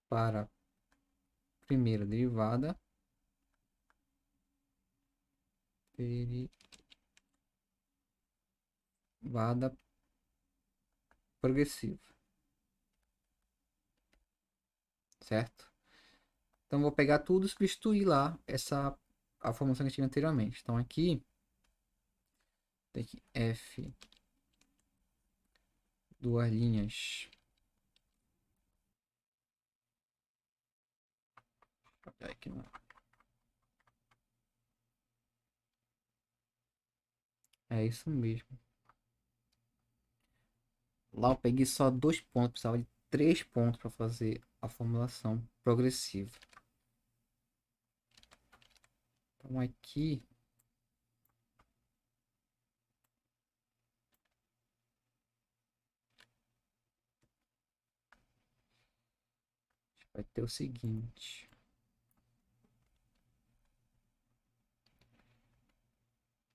para a primeira derivada derivada progressiva, certo? Então vou pegar tudo e substituir lá a formulação que eu tive anteriormente. Então aqui tem que f duas linhas. Aqui não. É isso mesmo. Lá eu peguei só 2 pontos, precisava de 3 pontos para fazer a formulação progressiva. Então aqui vai ter o seguinte.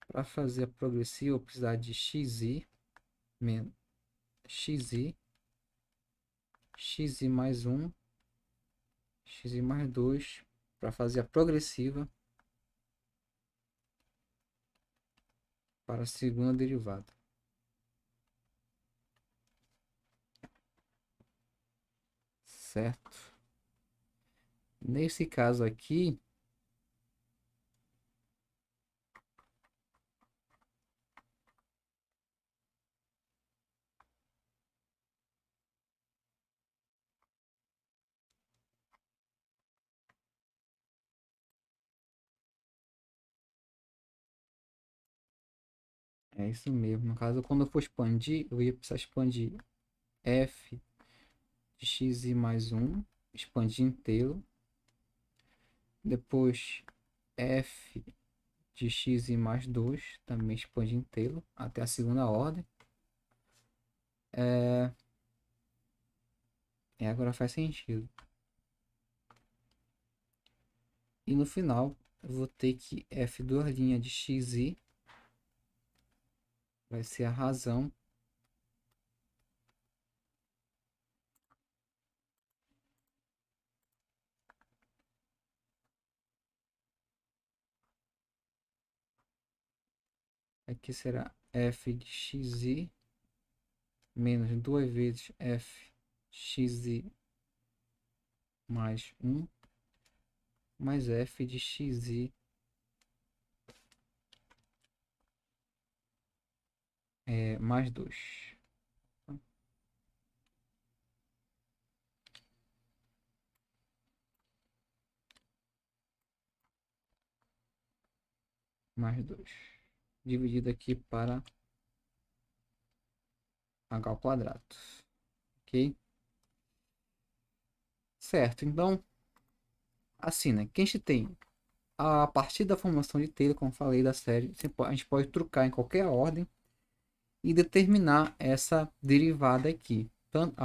Para fazer a progressiva, eu precisar de xi menos xi, xi mais um, xi mais 2 para fazer a progressiva para a segunda derivada. Certo? Nesse caso aqui, é isso mesmo. No caso, quando eu for expandir, eu ia precisar expandir f de xi mais um, expandir inteiro. Depois f de x mais 2 também expande inteiro até a segunda ordem. E agora faz sentido. E no final, eu vou ter que f duas linhas de xi vai ser a razão aqui será f de xi menos duas vezes f xi mais 1 mais f de xi mais 2. Mais 2 dividido aqui para h ao quadrado. Ok? Certo, então, assim, né? Que a gente tem a partir da formação de Taylor, como falei da série, a gente pode trocar em qualquer ordem e determinar essa derivada aqui, tanto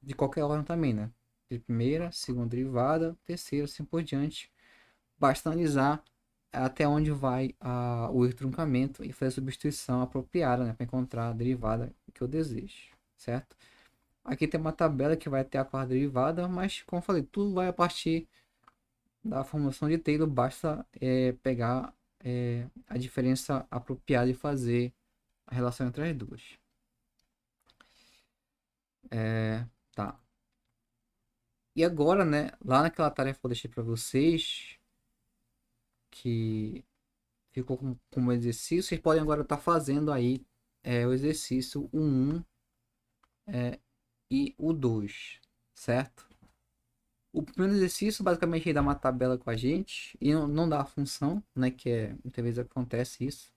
de qualquer ordem também, né? De primeira, segunda derivada, terceira, assim por diante. Basta analisar até onde vai o truncamento e fazer a substituição apropriada, né, para encontrar a derivada que eu desejo, certo? Aqui tem uma tabela que vai ter a quarta derivada, mas como eu falei, tudo vai a partir da formulação de Taylor, basta pegar a diferença apropriada e fazer a relação entre as duas. Tá. E agora, né, lá naquela tarefa que eu deixei para vocês, que ficou como exercício, vocês podem agora estar fazendo aí o exercício o 1 e o 2, certo? O primeiro exercício basicamente ele dá uma tabela com a gente e não dá a função, né, que muitas vezes acontece isso.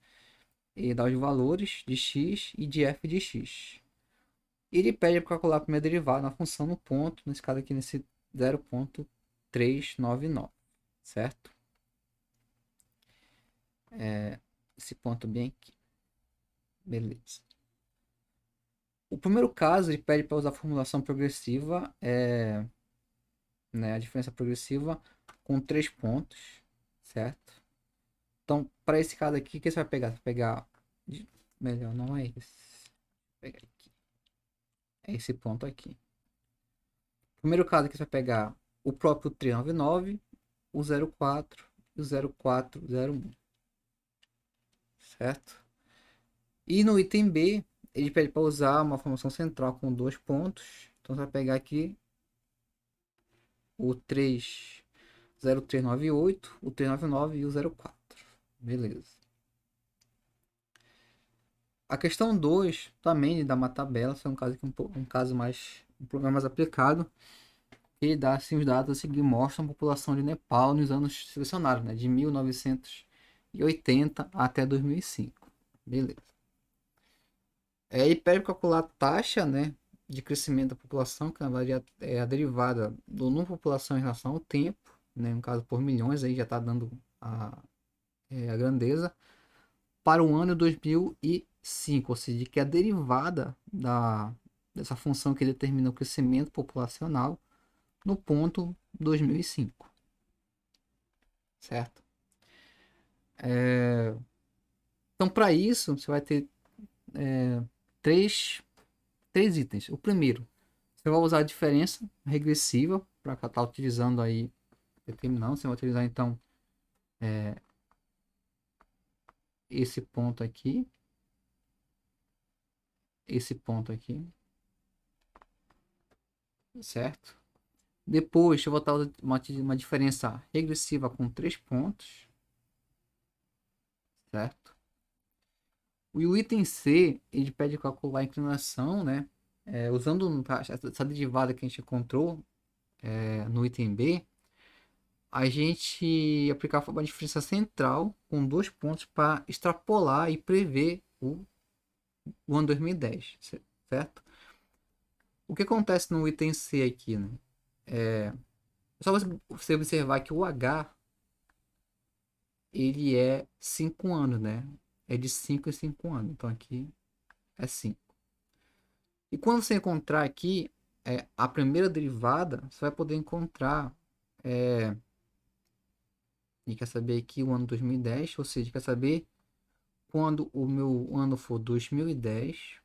Ele dá os valores de x e de f de x. Ele pede para calcular a primeira derivada na função no ponto, nesse caso aqui nesse 0,399, certo? Esse ponto bem aqui. Beleza. O primeiro caso, ele pede para usar a formulação progressiva, né, a diferença progressiva com 3 pontos, certo? Então, para esse caso aqui, o que você vai pegar? Você vai pegar. Melhor, não é esse. Vou pegar aqui. É esse ponto aqui. Primeiro caso aqui, você vai pegar o próprio 399, o 04 e o 0401, certo? E no item B, ele pede para usar uma formação central com 2 pontos. Então, você vai pegar aqui o 30398, o 399 e o 04. Beleza. A questão 2 também dá uma tabela, só um caso aqui um caso mais um problema mais aplicado. Ele dá assim os dados a seguir mostram a população de Nepal nos anos selecionados, né, de 1980 até 2005. Beleza. Ele pede para calcular a taxa, né, de crescimento da população, que na verdade é a derivada do número de população em relação ao tempo, né, no caso por milhões, aí já está dando a grandeza, para o ano 2005, ou seja, que é a derivada dessa função que determina o crescimento populacional no ponto 2005, certo? Então, para isso, você vai ter três, três itens. O primeiro, você vai usar a diferença regressiva para estar utilizando aí, determinando, você vai utilizar então esse ponto aqui, certo? Depois, eu vou botar uma diferença regressiva com 3 pontos, certo? E o item C, ele pede calcular a inclinação, né? Usando essa derivada que a gente encontrou no item B, a gente aplicar uma diferença central com 2 pontos para extrapolar e prever o ano 2010, certo? O que acontece no item C aqui, né? É só você observar que o H ele é 5 anos, né? É de 5 em 5 anos. Então aqui é 5. E quando você encontrar aqui a primeira derivada, você vai poder encontrar. E quer saber aqui o ano 2010, ou seja, quer saber quando o meu ano for 2010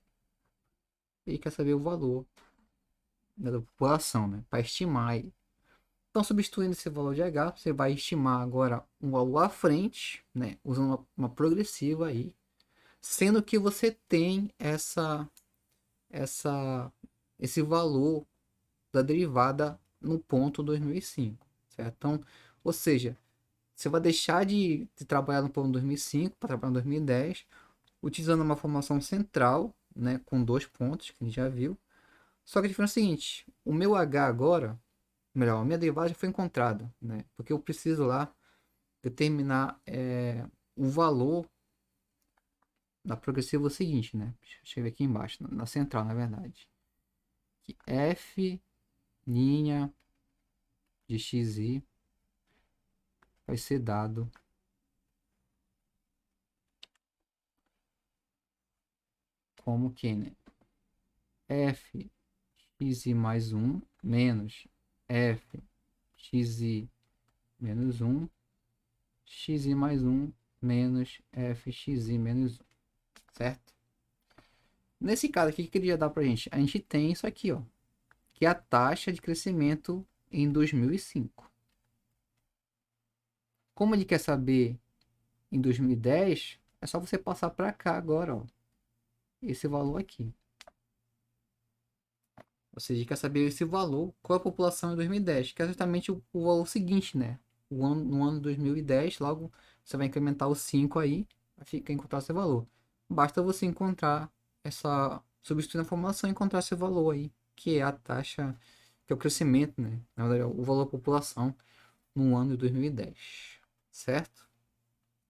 e quer saber o valor, né, da população, né? Para estimar aí. Então, substituindo esse valor de H, você vai estimar agora um valor à frente, né? Usando uma progressiva aí, sendo que você tem essa, esse valor da derivada no ponto 2005, certo? Então, ou seja, você vai deixar de trabalhar no ponto 2005 para trabalhar no 2010, utilizando uma formação central, né, com dois pontos, que a gente já viu. Só que a diferença é a seguinte, o meu H agora, melhor, a minha derivada já foi encontrada, né? Porque eu preciso lá determinar o valor da progressiva é o seguinte, né? Deixa eu escrever aqui embaixo, na central, na verdade. Que f' de xi vai ser dado como que, né? F xi mais um menos f xi menos um xi mais um menos fxi menos um, certo? Nesse caso aqui, o que ele já dá pra gente? A gente tem isso aqui, ó, que é a taxa de crescimento em 2005. Como ele quer saber em 2010, é só você passar para cá agora, ó, esse valor aqui. Ou seja, ele quer saber esse valor, qual é a população em 2010, que é justamente o valor seguinte, né? No ano 2010, logo você vai incrementar o 5 aí, vai ficar encontrar esse valor. Basta você encontrar substituir a informação e encontrar esse valor aí, que é a taxa, que é o crescimento, né? Na verdade, o valor da população no ano de 2010, certo?